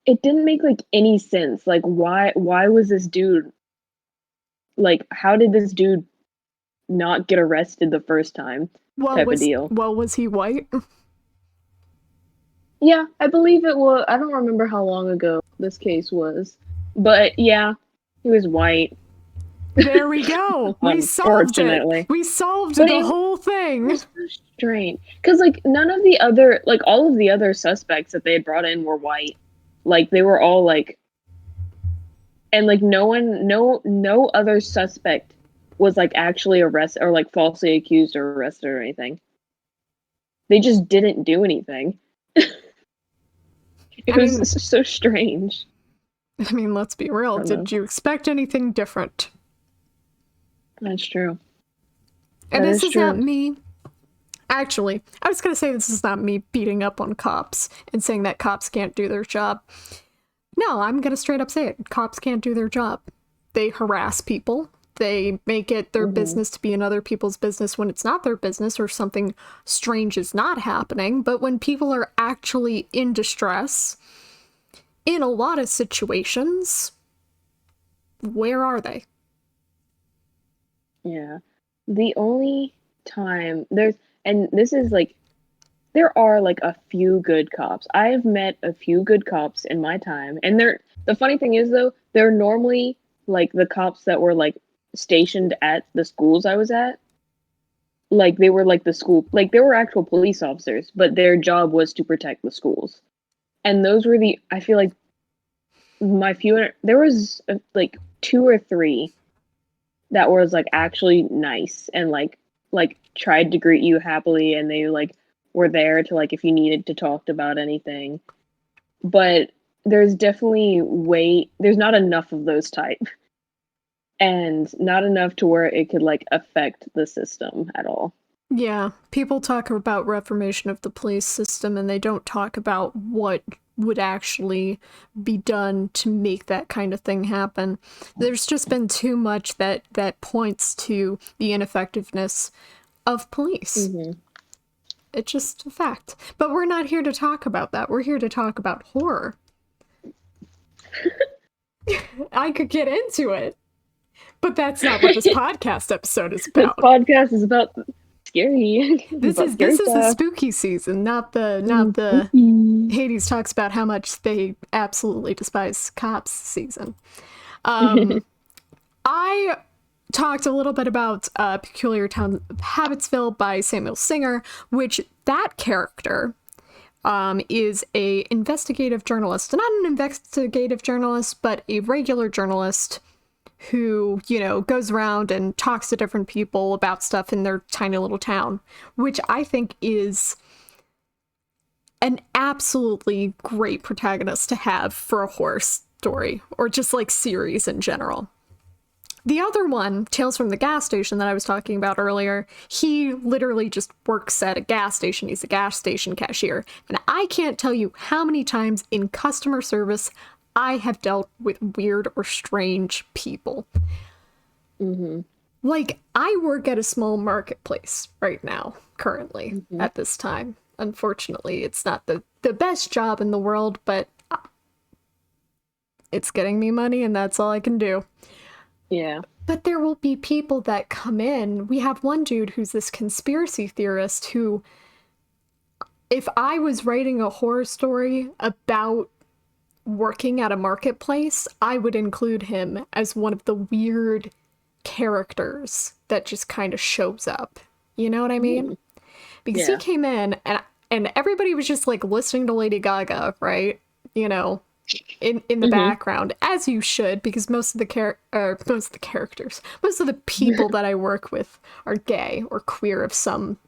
It didn't make like any sense. Like why was this dude, like how did this dude not get arrested the first time, type of deal. Was he white? Yeah, I believe it was. I don't remember how long ago this case was, but yeah, he was white. There we go. We solved it. We solved the whole thing. It was so strange because like none of the other, like all of the other suspects that they had brought in were white. Like they were all like, and like no other suspect was like actually arrested or like falsely accused or arrested or anything. They just didn't do anything. It was so strange. I mean, let's be real. Did you expect anything different? That's true. And this is not me. Actually, I was going to say this is not me beating up on cops and saying that cops can't do their job. No, I'm going to straight up say it. Cops can't do their job. They harass people. They make it their business to be in other people's business when it's not their business or something strange is not happening. But when people are actually in distress, in a lot of situations, where are they? Yeah. The only time and this is like, there are like a few good cops. I have met a few good cops in my time. And the funny thing is though, they're normally like the cops that were like stationed at the schools I was at. Like they were like the school, like they were actual police officers, but their job was to protect the schools. And those were I feel like there was like 2 or 3 that was like actually nice and like tried to greet you happily, and they like were there to like if you needed to talk about anything. But there's definitely there's not enough of those type, and not enough to where it could like affect the system at all. Yeah, people talk about reformation of the police system and they don't talk about what would actually be done to make that kind of thing happen. There's just been too much that points to the ineffectiveness of police. It's just a fact. But we're not here to talk about that. We're here to talk about horror. I could get into it, but that's not what this podcast episode is about. This podcast is about scary. This is the spooky season, not the Hades talks about how much they absolutely despise cops season. I talked a little bit about Peculiar Town of Habitsville by Samuel Singer, which that character is a investigative journalist. Not an investigative journalist, but a regular journalist who, you know, goes around and talks to different people about stuff in their tiny little town, which I think is an absolutely great protagonist to have for a horror story, or just like series in general. The other one, Tales from the Gas Station, that I was talking about earlier, he literally just works at a gas station. He's a gas station cashier. And I can't tell you how many times in customer service I have dealt with weird or strange people. Like, I work at a small marketplace right now, currently, at this time. Unfortunately, it's not the best job in the world, but it's getting me money, and that's all I can do. Yeah. But there will be people that come in. We have one dude who's this conspiracy theorist who if I was writing a horror story about working at a marketplace, I would include him as one of the weird characters that just kind of shows up. You know what I mean? Because he Yeah. came in and everybody was just like listening to Lady Gaga, right? You know, in the background, as you should, because most of the characters, most of the people that I work with are gay or queer of some,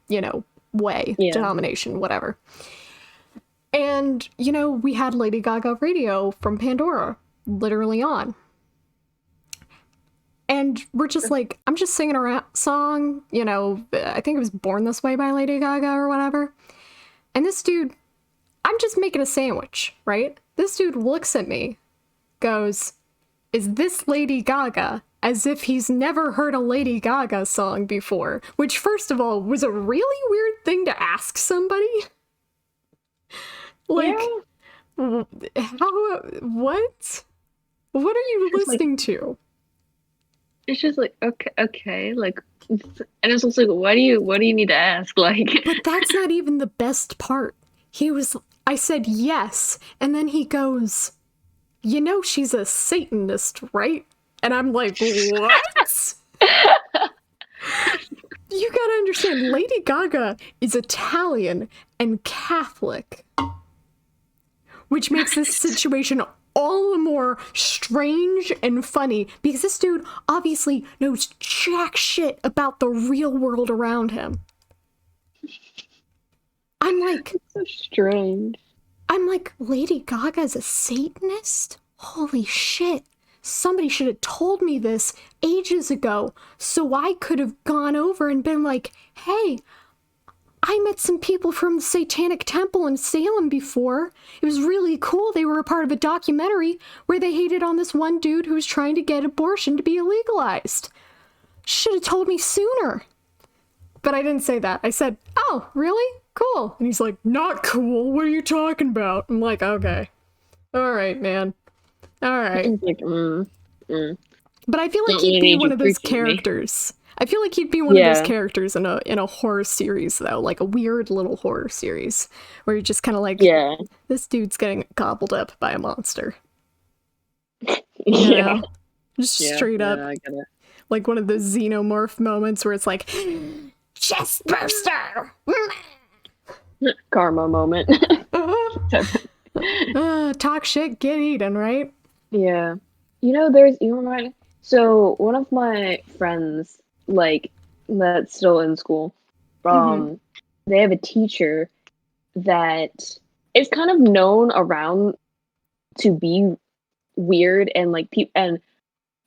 way, Yeah. denomination, whatever. And, we had Lady Gaga radio from Pandora literally on. And we're just like, I'm just singing a song, I think it was Born This Way by Lady Gaga or whatever. And this dude, I'm just making a sandwich, right? This dude looks at me, goes, "Is this Lady Gaga?" As if he's never heard a Lady Gaga song before. Which, first of all, was a really weird thing to ask somebody. Like, how, what? What are you listening to? It's just like, okay, like, and it's also like, what do you need to ask? Like, but that's not even the best part. I said yes, and then he goes, she's a Satanist, right? And I'm like, what? You gotta understand, Lady Gaga is Italian and Catholic, which makes this situation all the more strange and funny because this dude obviously knows jack shit about the real world around him. I'm like, it's so strange. I'm like, Lady Gaga's a Satanist? Holy shit. Somebody should have told me this ages ago so I could have gone over and been like, hey, I met some people from the Satanic Temple in Salem before. It was really cool. They were a part of a documentary where they hated on this one dude who was trying to get abortion to be illegalized. Should have told me sooner. But I didn't say that. I said, oh, really? Cool. And he's like, not cool. What are you talking about? I'm like, okay. All right, man. All right. Like, But I feel like he'd be one of those characters. I feel like he'd be one of those characters in a horror series, though, like a weird little horror series where you're just kind of like, this dude's getting gobbled up by a monster. You know? Just straight up, I get it. Like one of the xenomorph moments where it's like, chest burster, karma moment. Talk shit, get eaten, right? Yeah. So one of my friends, like, that's still in school, they have a teacher that is kind of known around to be weird and like and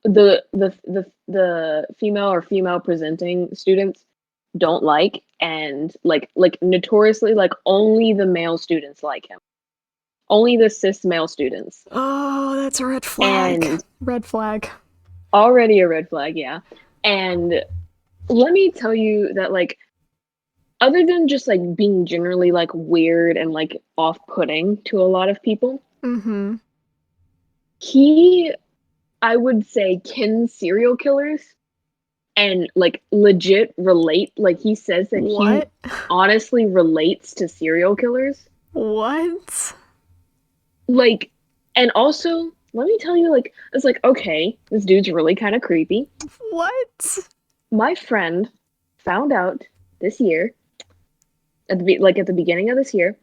the female presenting students don't like, and like notoriously, like, only the male students like him. Only the cis male students. Oh, that's a red flag. Red flag. Already a red flag, yeah. And let me tell you that, like, other than just like being generally like weird and like off-putting to a lot of people, he, I would say, kin serial killers and like legit relate. Like, he says that he honestly relates to serial killers. What? Like, and also, let me tell you, like, it's like, okay, this dude's really kind of creepy. What? My friend found out this year, at the beginning of this year,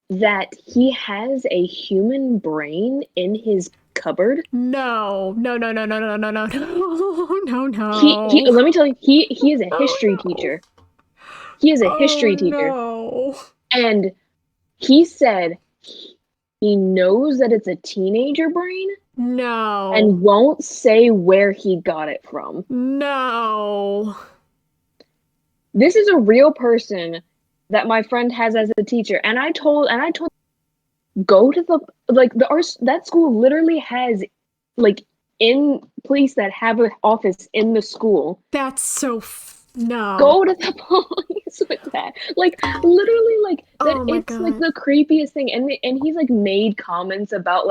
that he has a human brain in his cupboard. No. He, let me tell you, he is a history teacher. He is a history teacher. No. And he said he knows that it's a teenager brain. No. And won't say where he got it from. No. This is a real person that my friend has as a teacher. And I told go to that school literally has like in police that have an office in the school. That's so no. Go to the police with that. Like, literally, like, that. Oh, it's God. Like the creepiest thing. And he's like made comments about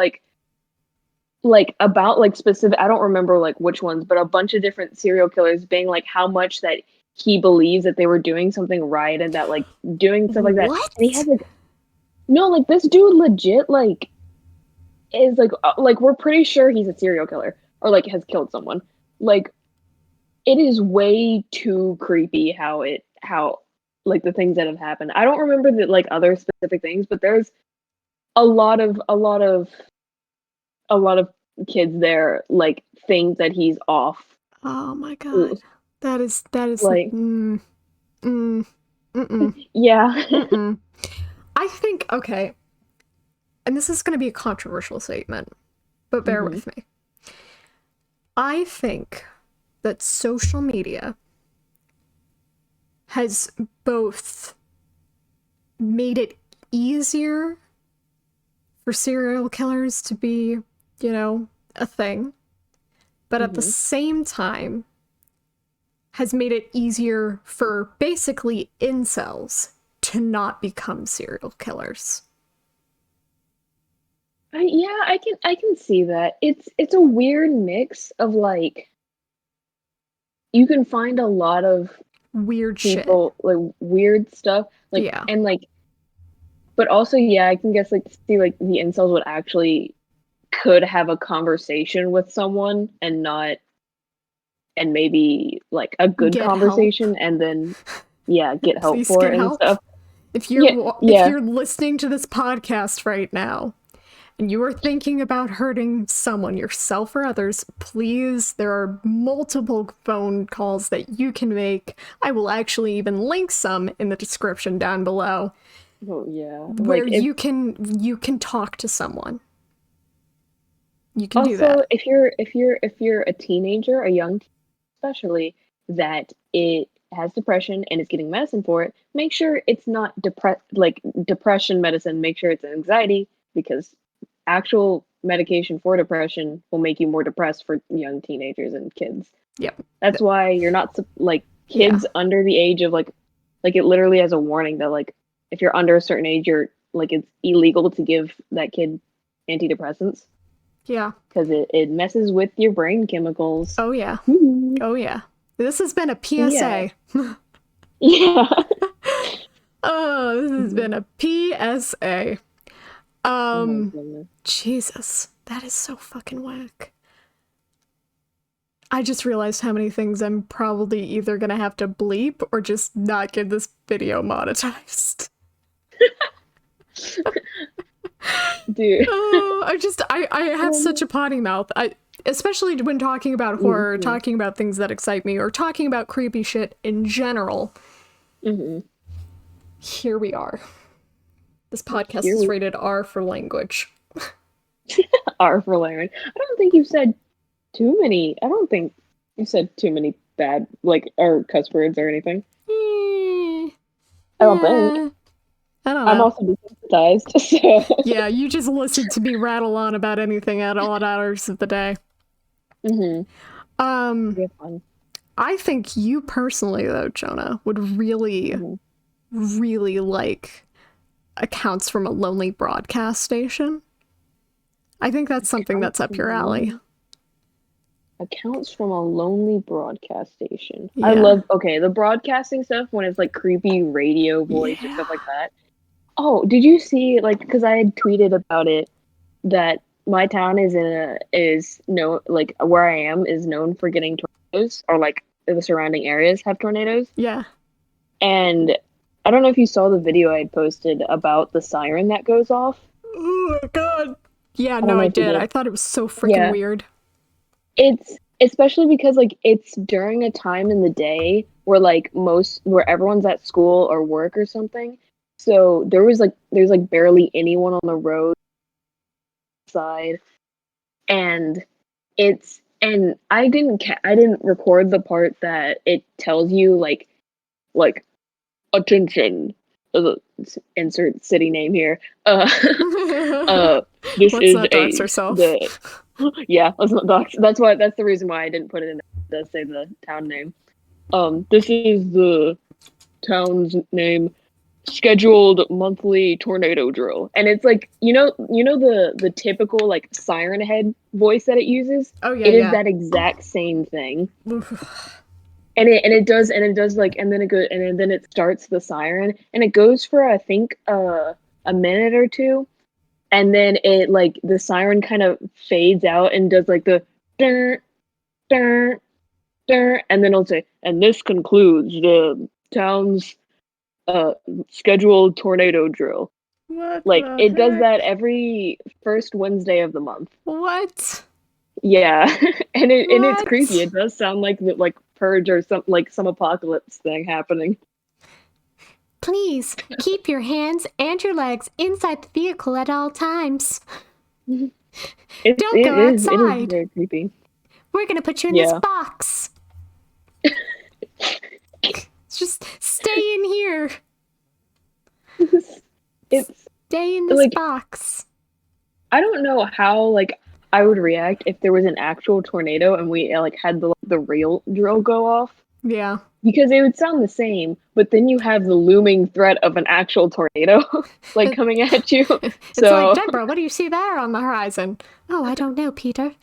about specific, I don't remember like which ones, but a bunch of different serial killers being like how much that he believes that they were doing something right and that like doing stuff like that. What? And he has like no, like this dude legit like is like we're pretty sure he's a serial killer or like has killed someone. Like it is way too creepy how like the things that have happened. I don't remember the like other specific things, but there's a lot of kids there like think that he's off. Oh my god. That is like yeah. I think, okay, and this is going to be a controversial statement, but bear with me. I think that social media has both made it easier for serial killers to be, you know, a thing, but at the same time has made it easier for basically incels to not become serial killers. Yeah, I can see that. It's a weird mix of like you can find a lot of Weird people, shit. like weird stuff, like Yeah. and like, but also yeah, I can guess like see like the incels would actually could have a conversation with someone and not, and maybe like a good Get conversation, help. and then yeah, get help Please for get it and help. stuff. If Yeah, you're listening to this podcast right now and you are thinking about hurting someone, yourself or others, please, there are multiple phone calls that you can make. I will actually even link some in the description down below. oh yeah, Where like you can talk to someone. You can do also that. if you're a teenager, a young especially, that it has depression and is getting medicine for it, make sure it's not depression medicine. Make sure it's anxiety, because actual medication for depression will make you more depressed for young teenagers and kids. Yep. That's why you're not like Yeah. kids under the age of like it literally has a warning that like if you're under a certain age, you're like it's illegal to give that kid antidepressants. Yeah. Because it messes with your brain chemicals. Oh yeah. Oh yeah. This has been a PSA. Yeah. Yeah. Oh, this has been a PSA. Oh my goodness. Jesus, that is so fucking whack. I just realized how many things I'm probably either gonna have to bleep or just not get this video monetized. Dude. I have such a potty mouth. Especially when talking about horror, talking about things that excite me, or talking about creepy shit in general. Here we are. This podcast is rated R for language. R for language. I don't think you've said too many. I don't think you said too many bad, like, or cuss words or anything. I don't think. I don't know. I'm also desensitized, so. Yeah, you just listen to me rattle on about anything at all hours of the day. I think you personally, though, Jonah, would really, really like accounts from a lonely broadcast station. I think that's something that's up your alley. Accounts from a lonely broadcast station. Yeah. I love, okay, the broadcasting stuff when it's like creepy radio voice or stuff like that. Oh, did you see, like, because I had tweeted about it, that my town is where I am is known for getting tornadoes, or like the surrounding areas have tornadoes. Yeah. And I don't know if you saw the video I had posted about the siren that goes off. Oh my god. Yeah, no, I did. I thought it was so freaking weird. It's especially because like it's during a time in the day where where everyone's at school or work or something. So there's barely anyone on the road side, and I didn't record the part that it tells you like attention, insert city name here. This let's is not dox ourselves. Yeah, let's not dox. That's the reason why I didn't put it in. It does say the town name. This is the town's name. Scheduled monthly tornado drill, and it's like you know the typical like siren head voice that it uses. Oh yeah, it is that exact same thing. and it does like, and then it goes, and then it starts the siren, and it goes for I think a minute or two, and then it like the siren kind of fades out and does like the dur, dur, dur, and then it'll say, and this concludes the town's scheduled tornado drill. What Like the it does heck? that every first Wednesday of the month. What? Yeah, and it's creepy. What? It does sound like purge or some apocalypse thing happening. Please keep your hands and your legs inside the vehicle at all times. Don't go It is outside. very creepy. We're gonna put you in this Yeah. box. Just stay in here. It's Stay in this like box. I don't know how like I would react if there was an actual tornado and we like had the real drill go off, Yeah. because it would sound the same, but then you have the looming threat of an actual tornado like coming at you. It's So like, Deborah, what do you see there on the horizon? Oh, I don't know, Peter.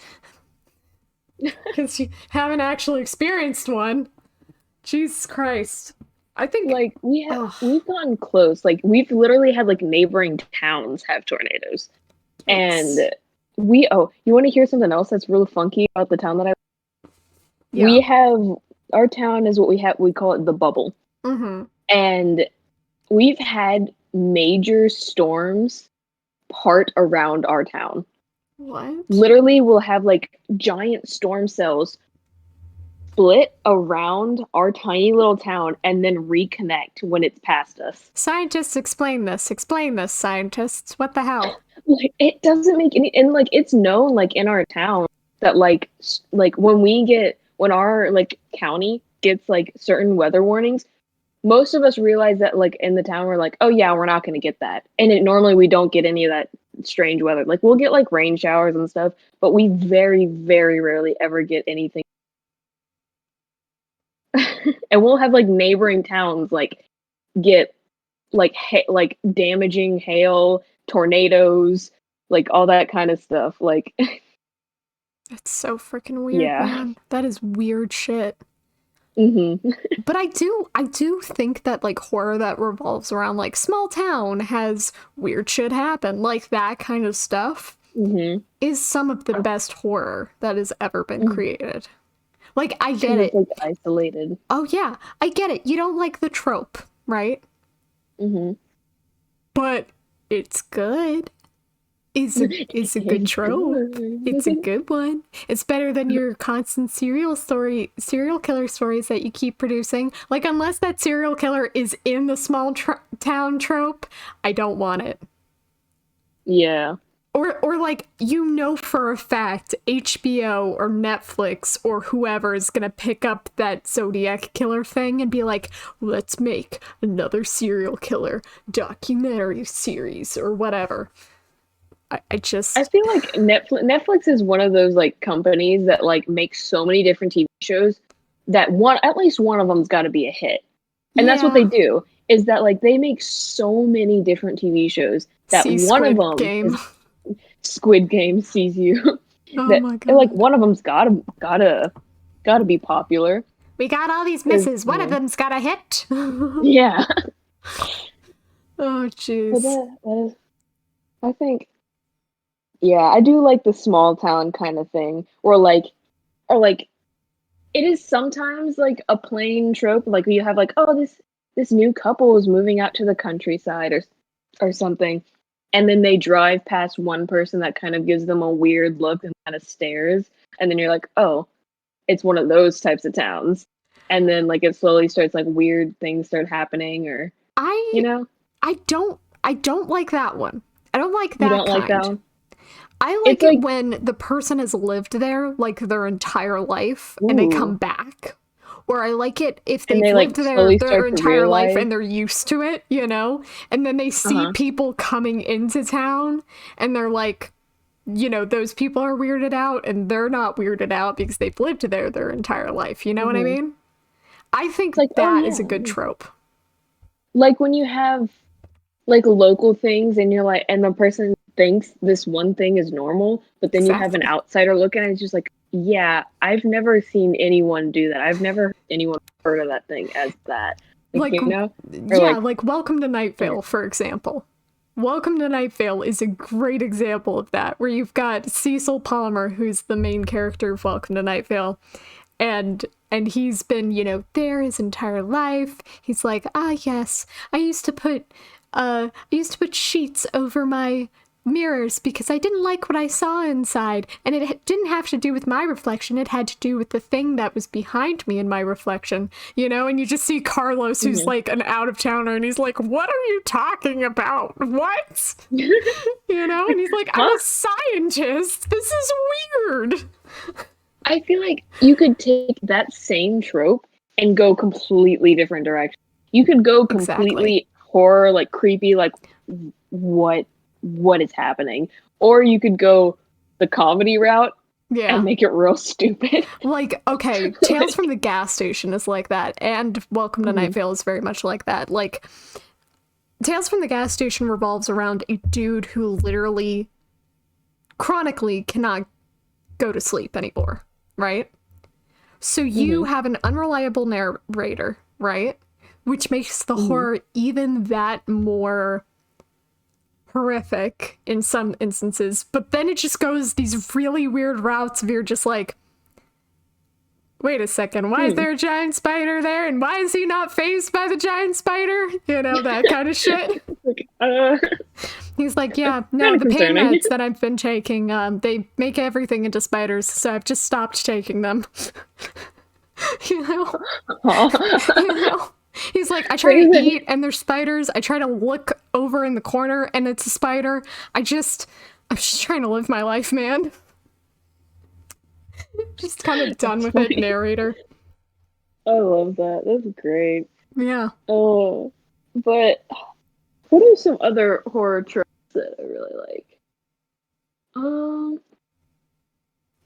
Because you haven't actually experienced one. Jesus Christ. I think like Ugh. we've gotten close. Like we've literally had like neighboring towns have tornadoes. it's And you want to hear something else that's really funky about the town that yeah. we have our town is what we call it the bubble. Mm-hmm. And we've had major storms part around our town. What? Literally we'll have like giant storm cells split around our tiny little town and then reconnect when it's past us. Scientists, explain this. Explain this, scientists. What the hell? Like it doesn't make any, and like it's known like in our town that like when our like county gets like certain weather warnings, most of us realize that like in the town we're like, oh yeah, we're not going to get that, and normally we don't get any of that strange weather. Like we'll get like rain showers and stuff, but we very very rarely ever get anything. And we'll have like neighboring towns like get like like damaging hail, tornadoes, like all that kind of stuff. Like It's so freaking weird, yeah. man. That is weird shit. Mm-hmm. But I do think that like horror that revolves around like small town has weird shit happen, like that kind of stuff Mm-hmm. is some of the best horror that has ever been created. Like I get It's it. like isolated. Oh yeah, I get it. You don't like the trope, right? Mm-hmm. But it's good. It's a good trope. It's a good one. It's better than your constant serial killer stories that you keep producing. Like, unless that serial killer is in the small town trope, I don't want it. Yeah. Or like, you know for a fact HBO or Netflix or whoever is gonna pick up that Zodiac killer thing and be like, let's make another serial killer documentary series or whatever. I feel like Netflix is one of those like companies that like makes so many different TV shows that at least one of them's got to be a hit. And that's what they do, is that like they make so many different TV shows that one of them Game. Squid Game sees you. Oh my god. Like one of them's gotta be popular. We got all these misses. One of them's got a hit. Yeah. Oh jeez. I think yeah, I do like the small town kind of thing. Or like it is sometimes like a plain trope, like you have like, oh, this new couple is moving out to the countryside or something, and then they drive past one person that kind of gives them a weird look and kind of stares, and then you're like, oh, it's one of those types of towns, and then like it slowly starts like weird things start happening, or I don't like that one. I don't like that. You don't like that one? I like it when the person has lived there like their entire life and they come back. Or I like it if they've lived there their entire life and they're used to it, you know? And then they see people coming into town and they're like, you know, those people are weirded out and they're not weirded out because they've lived there their entire life. You know what I mean? I think like, that is a good trope. Like when you have like local things and you're like, and the person thinks this one thing is normal, but then you have an outsider look at it and it's just like, yeah, I've never seen anyone do that. I've never anyone heard of that thing as that. Like, Like, you know? Or yeah, like, like Welcome to Night okay. Vale, for example. Welcome to Night Vale is a great example of that, where you've got Cecil Palmer, who's the main character of Welcome to Night Vale, and he's been, you know, there his entire life. He's like, ah, yes, I used to put sheets over my mirrors because I didn't like what I saw inside, and it didn't have to do with my reflection. It had to do with the thing that was behind me in my reflection, you know. And you just see Carlos, who's like an out of towner, and he's like, what are you talking about? What? You know? And he's like, I'm Huh? a scientist, this is weird. I feel like you could take that same trope and go completely different direction. You could go Exactly. completely horror, like creepy, like what what is happening, or you could go the comedy route and Yeah. make it real stupid. Like, okay, Tales from the Gas Station is like that, and Welcome to Night Mhm. Vale is very much like that. Like, Tales from the Gas Station revolves around a dude who literally, chronically cannot go to sleep anymore, right? So you Mhm. have an unreliable narrator, right? Which makes the Mhm. horror even that more horrific in some instances. But then it just goes these really weird routes of you're just like, wait a second, why is Hmm. there a giant spider there? And why is he not phased by the giant spider? You know, that kind of shit. Like, He's like, yeah, no, kind of the pain concerning. meds that I've been taking, they make everything into spiders, so I've just stopped taking them. you know? You know? He's like, I try to Crazy. eat and there's spiders. I try to look over in the corner and it's a spider. I'm just trying to live my life, man. Just kind of done That's with it, funny. narrator. I love that. That's great. Yeah. Oh, but what are some other horror tropes that I really like? Um,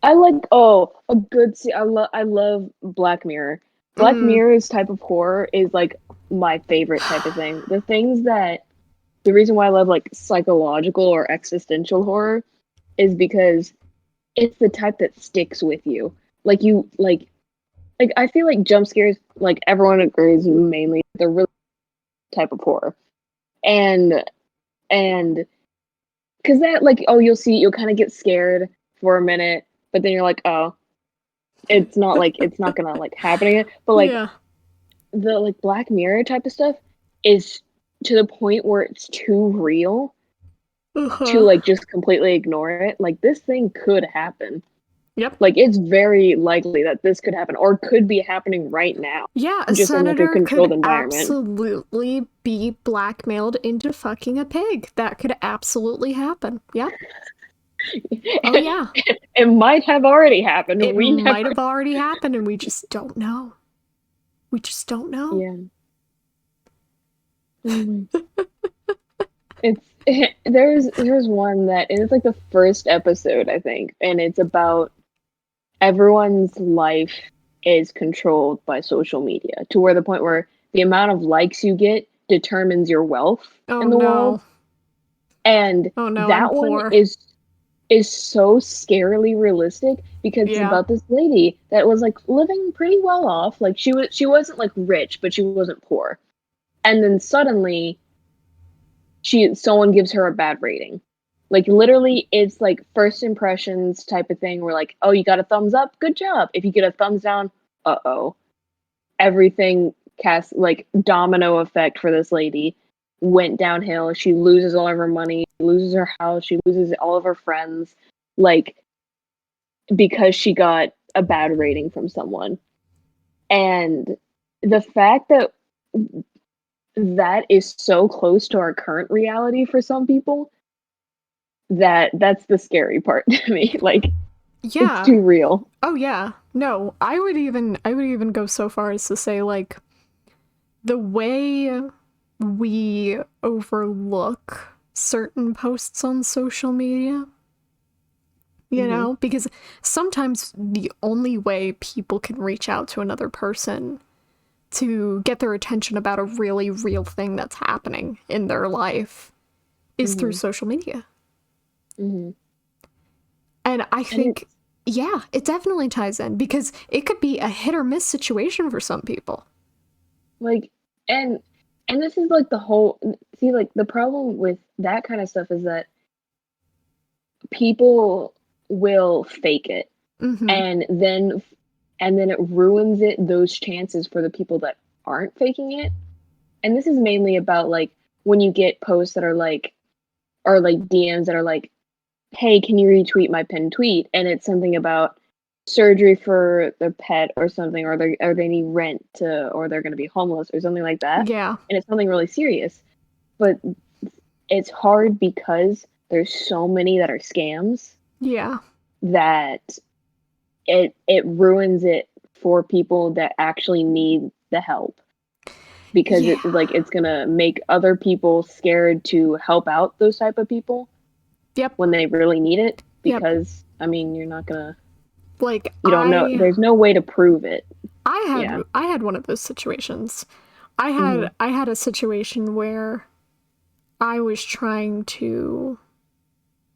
I like a good. I love Black Mirror. Black Mm, Mirror's type of horror is like my favorite type of thing. The reason why I love like psychological or existential horror is because it's the type that sticks with you. Like you like I feel like jump scares, like everyone agrees mainly they're really type of horror. And and because that like oh you'll kind of get scared for a minute, but then you're like, oh, it's not gonna like happen again. But like yeah. the like Black Mirror type of stuff is to the point where it's too real to Uh-huh. like just completely ignore it. Like this thing could happen. Yep. Like it's very likely that this could happen or could be happening right now, Yeah, a just in like a senator could controlled environment. absolutely be blackmailed into fucking a pig. That could absolutely happen. Yep. Oh, yeah. It might have already happened. It We never. might have already happened and we just don't know. We just don't know. Yeah. Mhm. It's there's one that and it's like the first episode I think, and it's about everyone's life is controlled by social media to where the point where the amount of likes you get determines your wealth Oh, in the world. no. And Oh, no, I'm that one poor. is so scarily realistic because it's Yeah. about this lady that was like living pretty well off. Like she wasn't like rich, but she wasn't poor. And then suddenly someone gives her a bad rating. Like literally it's like first impressions type of thing where like, oh, you got a thumbs up, good job. If you get a thumbs down, uh-oh. Everything cast like domino effect for this lady went downhill. She loses all of her money, loses her house, she loses all of her friends, like because she got a bad rating from someone. And the fact that that is so close to our current reality for some people that's the scary part to me. Like it's Yeah. too real. Oh, yeah. No, I would even go so far as to say, like, the way we overlook certain posts on social media, you Hmm. know, because sometimes the only way people can reach out to another person to get their attention about a really real thing that's happening in their life is through Hmm. social media. Hmm. And I And think, Yeah, it definitely ties in because it could be a hit or miss situation for some people. Like, and this is like the whole see, like the problem with that kind of stuff is that people will fake it, Mm-hmm. and then it ruins those chances for the people that aren't faking it. And this is mainly about like when you get posts that are like, or like DMs that are like, hey, can you retweet my pinned tweet? And it's something about surgery for their pet or something, or they need rent to, or they're going to be homeless or something like that. Yeah. And it's something really serious. But it's hard because there's so many that are scams Yeah. that it ruins it for people that actually need the help, because Yeah. it's gonna make other people scared to help out those type of people Yep. when they really need it, Yep. because I mean you're not gonna, Like you don't know, there's no way to prove it. Yeah. I had one of those situations. Mhm. I had a situation where I was trying to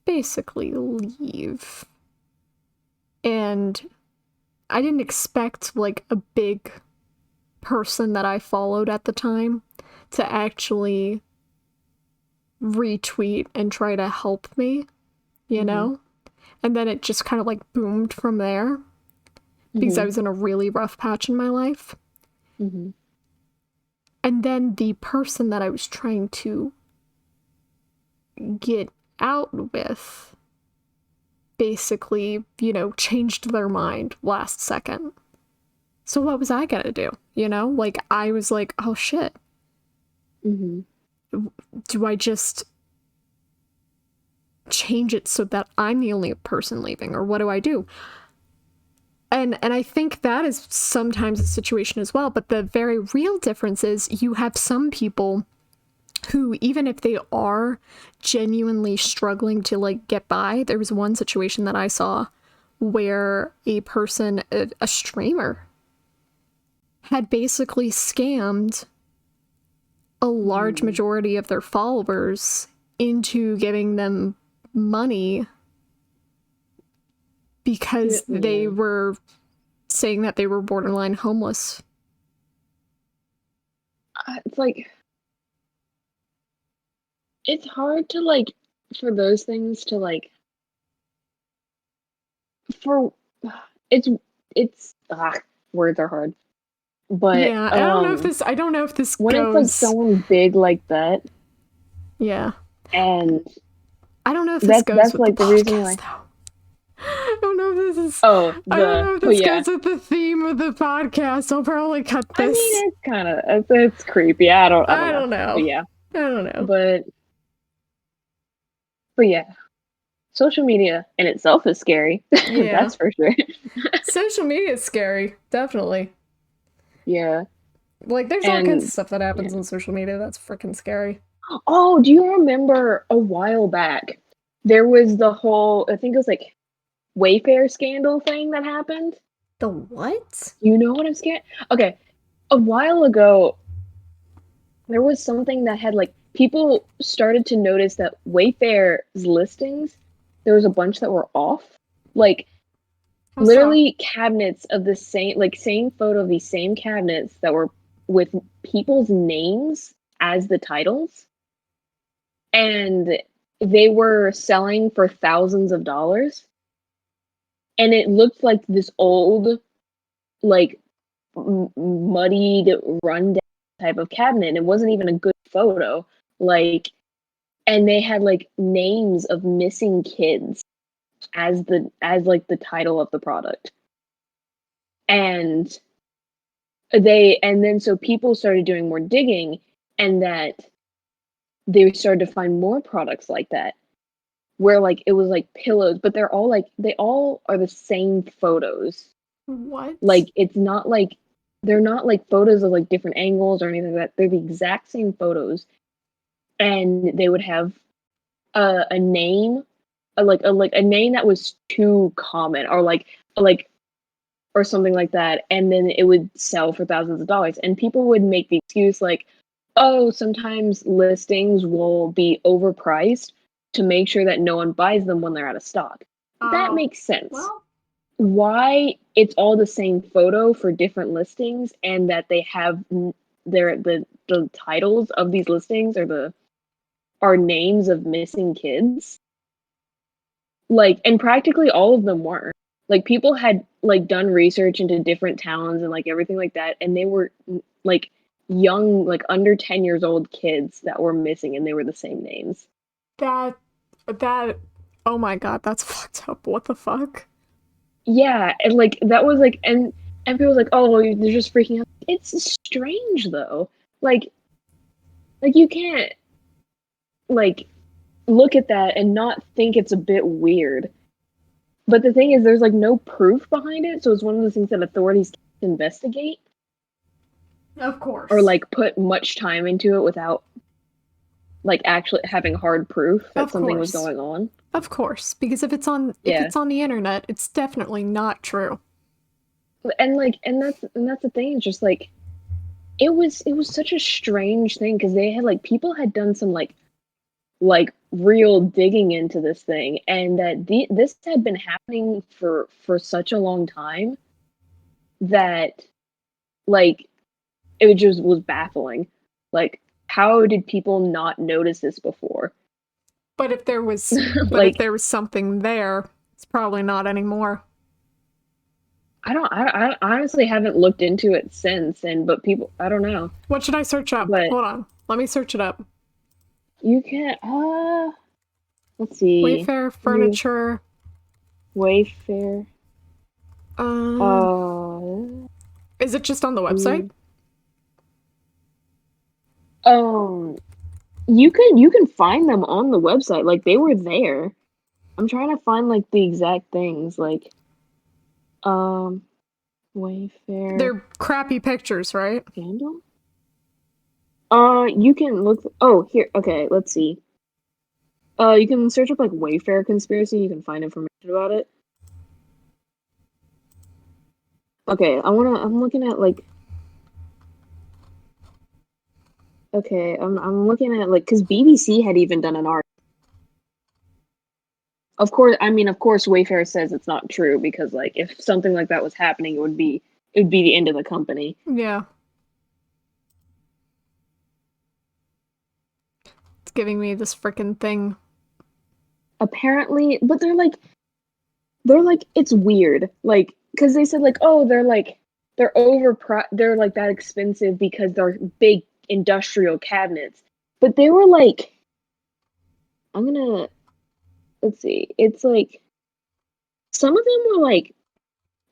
basically leave, and I didn't expect like a big person that I followed at the time to actually retweet and try to help me, you Mhm. know? And then it just kind of like boomed from there because I Mhm. was in a really rough patch in my life. Mhm. And then the person that I was trying to get out with basically, you know, changed their mind last second. So what was I gonna do? You know? Like, I was like, oh shit. Mhm. Do I just change it so that I'm the only person leaving? Or what do I do? And I think that is sometimes a situation as well. But the very real difference is you have some people who, even if they are genuinely struggling to like get by, there was one situation that I saw where a person, a streamer, had basically scammed a large Mhm. majority of their followers into giving them money Yeah. because they were saying that they were borderline homeless. It's like it's hard to like, for those things to like, for it's words are hard. But Yeah, I don't know if this when it's like goes. someone big like that, Yeah. and I don't know if this goes that's with the like the reason podcast why. though. I don't know if this is I don't know if Oh this yeah. goes with the theme of the podcast. I'll probably cut I this. mean, it's kind of it's creepy. I don't I know. don't But know. yeah. I don't know. But yeah, social media in itself is scary. Yeah. That's for sure. Social media is scary, definitely. Yeah. Like there's all kinds And of stuff that yeah. happens on social media that's freaking scary. Oh, do you remember a while back there was the whole, I think it was like Wayfair scandal thing that happened? The what? You know what I'm scared? Okay, a while ago there was something that had like, people started to notice that Wayfair's listings, there was a bunch that were off. Like How so? literally cabinets of the same, like same photo of these same cabinets that were with people's names as the titles, and they were selling for thousands of dollars, and it looked like this old, like muddied, rundown type of cabinet. It wasn't even a good photo. Like, and they had like names of missing kids as like the title of the product. And and then so people started doing more digging, and that they started to find more products like that, where like it was like pillows, but they're all like, they all are the same photos. What? Like it's not like, they're not like photos of like different angles or anything like that. They're the exact same photos, and they would have a name, a name that was too common, or like or something like that, and then it would sell for thousands of dollars. And people would make the excuse like, oh, sometimes listings will be overpriced to make sure that no one buys them when they're out of stock. That Oh. makes sense. Well. why it's all the same photo for different listings, and that they have the titles of these listings are names of missing kids. Like, and practically all of them were. Like, people had like done research into different towns and like everything like that, and they were like young, like under 10 years old kids that were missing, and they were the same names. That that oh my god, that's fucked up. What the fuck? Yeah, and like that was like, and people was like, oh, they're just freaking out. It's strange though. Like you can't like look at that and not think it's a bit weird. But the thing is, there's like no proof behind it, so it's one of those things that authorities can't investigate Of course. or like put much time into it without like actually having hard proof that Of something was course. going on. Of course, because if it's on the internet, it's definitely not true. And like and that's the thing. It's just like it was such a strange thing because they had like people had done some like real digging into this thing, and that this had been happening for such a long time that like it just was baffling. Like, how did people not notice this before? But if there was Like, something there, it's probably not anymore. I honestly haven't looked into it since, but people, I don't know. What should I search up? But Hold on. Let me search it up. you can let's see. Wayfair furniture. Wayfair. Is it just on the website? You can find them on the website. Like, they were there. I'm trying to find like the exact things. Like, Wayfair. They're crappy pictures, right? Scandal? You can look. Oh, here. Okay, let's see. You can search up like Wayfair conspiracy. You can find information about it. Okay, I'm looking at like. Okay, I'm looking at like because BBC had even done an article. Of course, Wayfair says it's not true because like if something like that was happening, it would be the end of the company. Yeah. It's giving me this freaking thing. Apparently, but they're like it's weird. Like, because they said like, oh, they're like they're that expensive because they're big industrial cabinets. But they were like, let's see. It's like some of them were like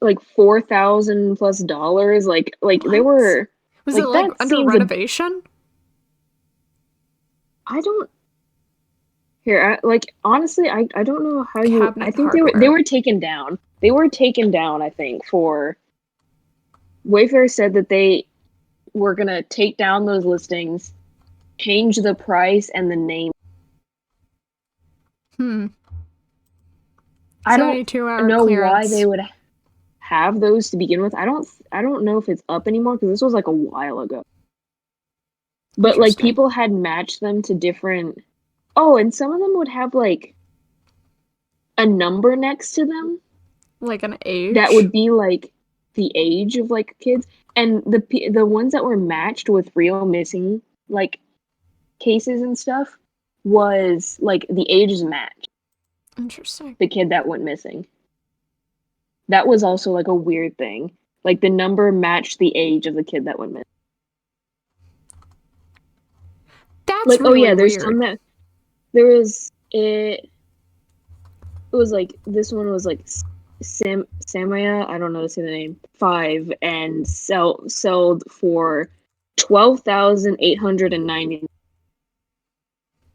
$4,000+ Like What? they were. Was it like under renovation? I don't. Here, honestly, I don't know how you. Cabinet I think hardware. they were taken down. They were taken down. I think for Wayfair said that they were gonna take down those listings, change the price and the name. I don't know why they would have those to begin with. I don't know if it's up anymore because this was like a while ago. But like people had matched them to different. Oh, and some of them would have like a number next to them, like an age that would be like the age of like kids, and the ones that were matched with real missing like cases and stuff was like the age is matched. Interesting. The kid that went missing. That was also like a weird thing. Like the number matched the age of the kid that went missing. That's like, really there's weird. some that there was it. It was like this one was like Samaya. I don't know to say the name. 5 and sold for 12,890.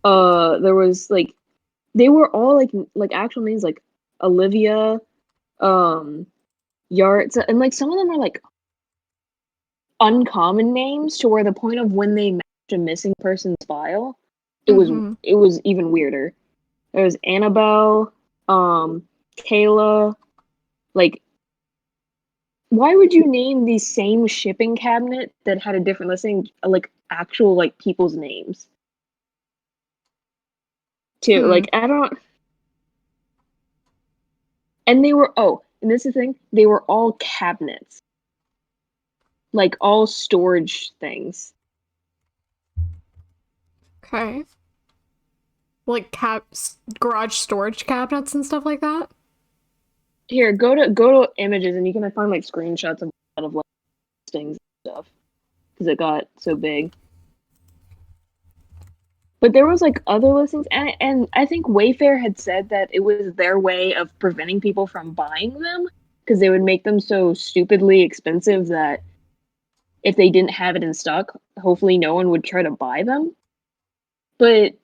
There was like they were all like actual names like Olivia, Yards, and like some of them are like uncommon names to where the point of when they match a missing person's file, it was even weirder. There was Annabelle, Kayla, like why would you name the same shipping cabinet that had a different listing like actual like people's names? Too. Like I don't. And they were and this is the thing, they were all cabinets. Like all storage things. Okay. Like garage storage cabinets and stuff like that? Here, go to images and you can find like screenshots of a lot of like listings and stuff. Because it got so big. But there was like other listings, and I think Wayfair had said that it was their way of preventing people from buying them because they would make them so stupidly expensive that if they didn't have it in stock, hopefully no one would try to buy them. But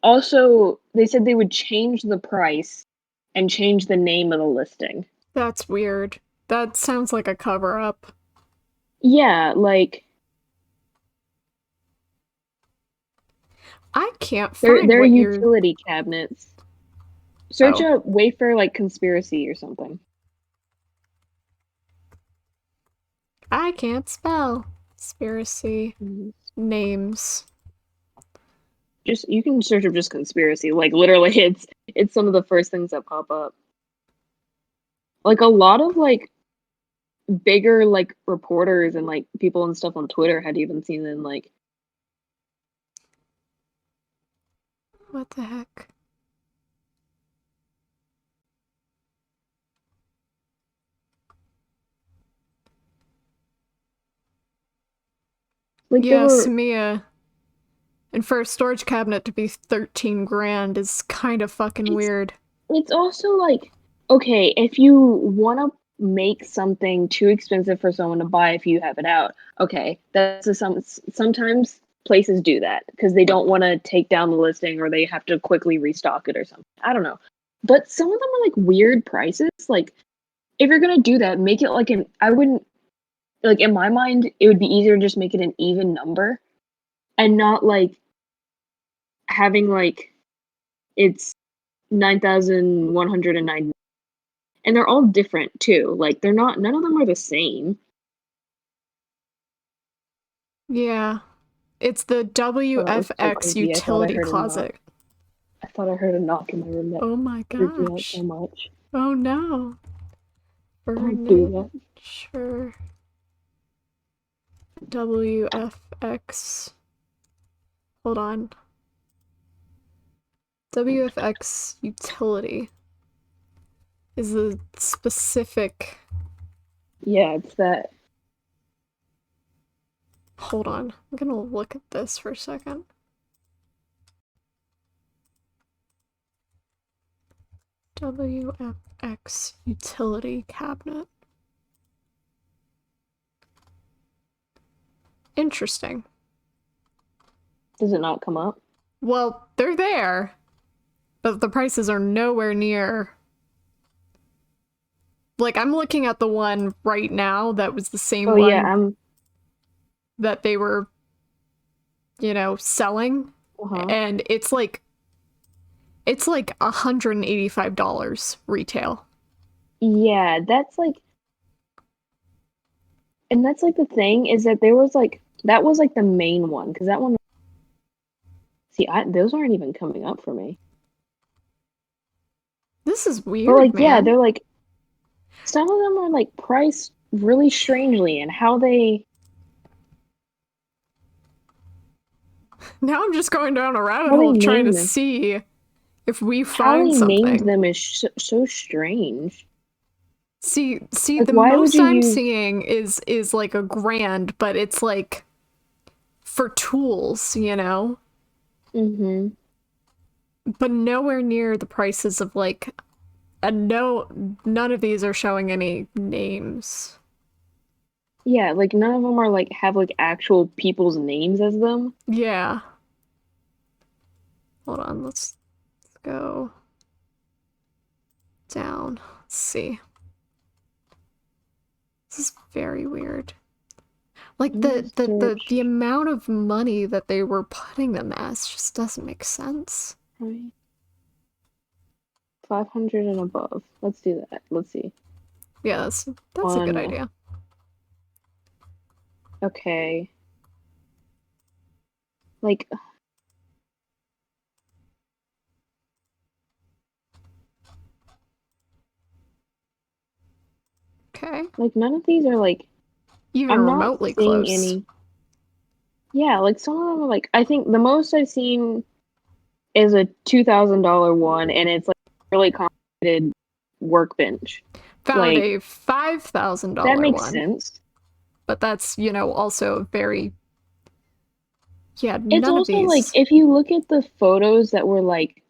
also, they said they would change the price and change the name of the listing. That's weird. That sounds like a cover-up. Yeah, like I can't find they're what you're... utility cabinets. Search up Wayfair like conspiracy or something. I can't spell. Conspiracy names. Just you can search up just conspiracy. Like literally it's some of the first things that pop up. Like a lot of like bigger like reporters and like people and stuff on Twitter had even seen them like What the heck? like Yeah, Samia. And for a storage cabinet to be 13 grand is kind of fucking weird. It's also like, okay, if you want to make something too expensive for someone to buy if you have it out, okay, sometimes places do that because they don't want to take down the listing or they have to quickly restock it or something. I don't know. But some of them are like weird prices. Like, if you're gonna do that, make it like I wouldn't, like, in my mind, it would be easier to just make it an even number and not like having like it's 9,109, and they're all different too. Like they're not, none of them are the same. Yeah. It's the WFX So utility closet. I thought I heard a knock in my room that Oh my freaked me out gosh. so much. Oh no. Don't do that. Sure. WFX. Hold on. WFX utility is a specific... Yeah, it's that. Hold on. I'm gonna look at this for a second. WFX utility cabinet. Interesting. Does it not come up? Well, they're there, but the prices are nowhere near. Like, I'm looking at the one right now that was the same one Yeah, that they were, selling. And it's like $185 retail. Yeah, that's like, and that's like the thing is that there was like, that was like the main one because that one. See, those aren't even coming up for me. This is weird, but like, man. yeah, they're like, some of them are like priced really strangely, and how they. Now I'm just going down a rabbit hole trying to see if we find something. How they named them is so strange. See, like, the most I'm seeing is like a grand, but it's like for tools, Mm-hmm. But nowhere near the prices of like none of these are showing any names. Yeah, like none of them are like have like actual people's names as them. Yeah. Hold on, let's go down. Let's see. This is very weird. Like the amount of money that they were putting them as just doesn't make sense. Right. 500 and above. Let's do that. Let's see. Yeah, that's a good idea. Okay. Like, Okay. Like, none of these are, like, Even I'm not remotely seeing close. any. Yeah, like, some of them are, like, I think the most I've seen is a $2,000 one, and it's, like, really complicated workbench. Found Like, a $5,000 that makes one. sense. But that's, also very... Yeah, It's none of also, like, these... if you look at the photos that were, like,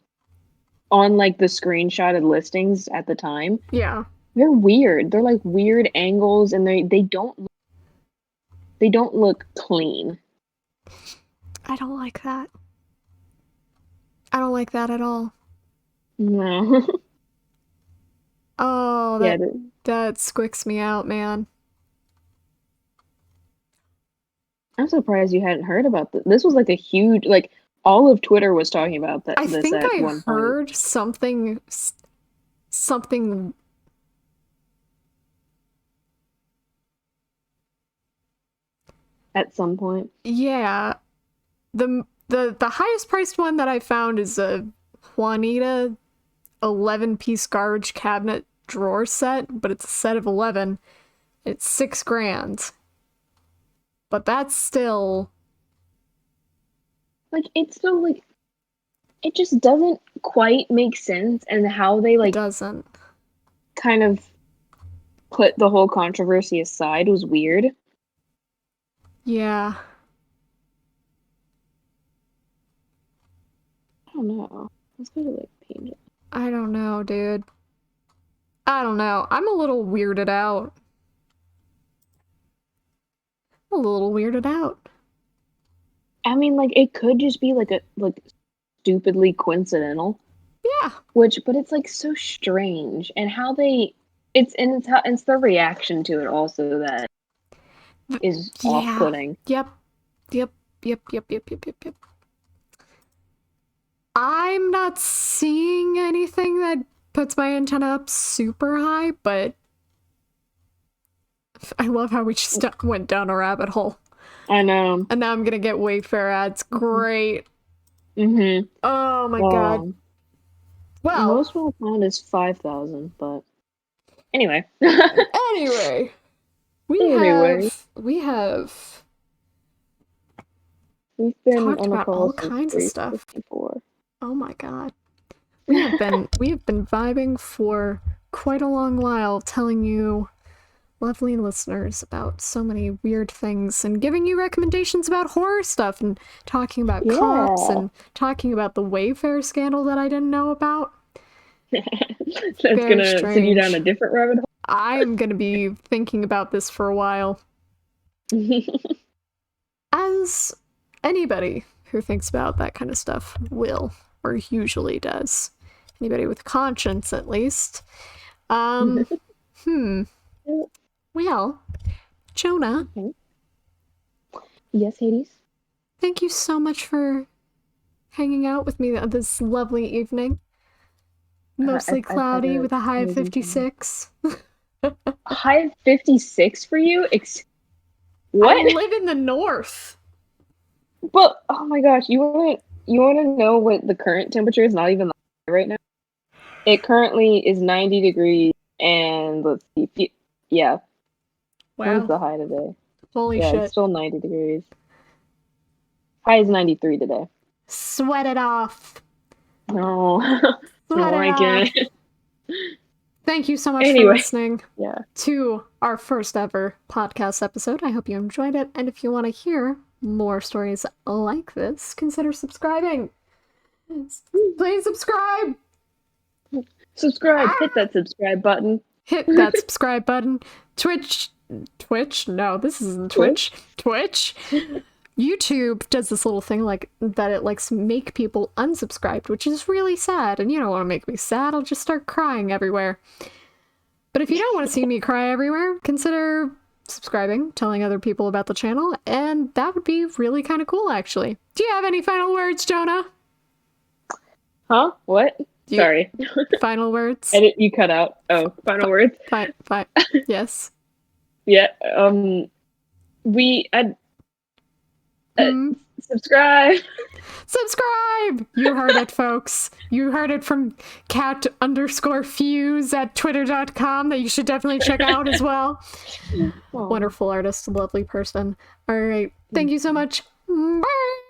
on, like, the screenshotted listings at the time, Yeah. they're weird. They're, like, weird angles, and they don't look clean. I don't like that. I don't like that at all. No. Oh, Yeah, that squicks me out, man. I'm surprised you hadn't heard about this. This was like a huge, like, all of Twitter was talking about I this think at I one point. heard something At some point. yeah. The highest priced one that I found is a Juanita 11-piece garbage cabinet drawer set, but it's a set of 11. It's $6,000. But that's still... Like, it's still, like, it just doesn't quite make sense, and how they, like, doesn't. kind of put the whole controversy aside was weird. Yeah. I don't know. Let's go to, like, page. I don't know, dude. I don't know. I'm a little weirded out. A little weirded out. I mean, like, it could just be, like, stupidly coincidental. Yeah. But it's, like, so strange, and how it's the reaction to it also that is off-putting. Yep. I'm not seeing anything that puts my antenna up super high, but I love how we just went down a rabbit hole. I know. And now I'm gonna get Wayfair ads. Great. Mm-hmm. Oh my god. Well, most we'll find is 5,000, but anyway. anyway, we've been talked on a about call all since kinds of stuff. 3:54. Oh my god. We have been vibing for quite a long while, telling you lovely listeners about so many weird things and giving you recommendations about horror stuff and talking about cops and talking about the Wayfair scandal that I didn't know about. That's gonna send you down a different rabbit hole. I am gonna be thinking about this for a while. As anybody who thinks about that kind of stuff will, or usually does. Anybody with conscience, at least. Well, Jonah. Yes, Hades? Thank you so much for hanging out with me this lovely evening. Mostly cloudy with a high of 56. High of 56 for you? What? I live in the north. But oh my gosh, you wanna know what the current temperature is? Not even right now. It currently is 90 degrees, and let's see, yeah. Wow. What's the high today? Holy shit. It's still 90 degrees. High is 93 today. Sweat it off. No. Sweat I like it. Thank you so much for listening to our first ever podcast episode. I hope you enjoyed it. And if you want to hear more stories like this, consider subscribing. Please subscribe. Subscribe. Hit that subscribe button. Hit that subscribe button. Twitch? No, this isn't Twitch. Twitch? YouTube does this little thing like that. It likes to make people unsubscribed, which is really sad. And you don't want to make me sad. I'll just start crying everywhere. But if you don't want to see me cry everywhere, consider subscribing, telling other people about the channel, and that would be really kind of cool, actually. Do you have any final words, Jonah? Huh? What? Sorry. Final words? Edit, you cut out. Oh, final words? Fine. Yes. Yeah. Subscribe. Subscribe! You heard it, folks. You heard it from cat_fuse at twitter.com that you should definitely check out as well. Aww. Wonderful artist, lovely person. All right. Thank you so much. Bye!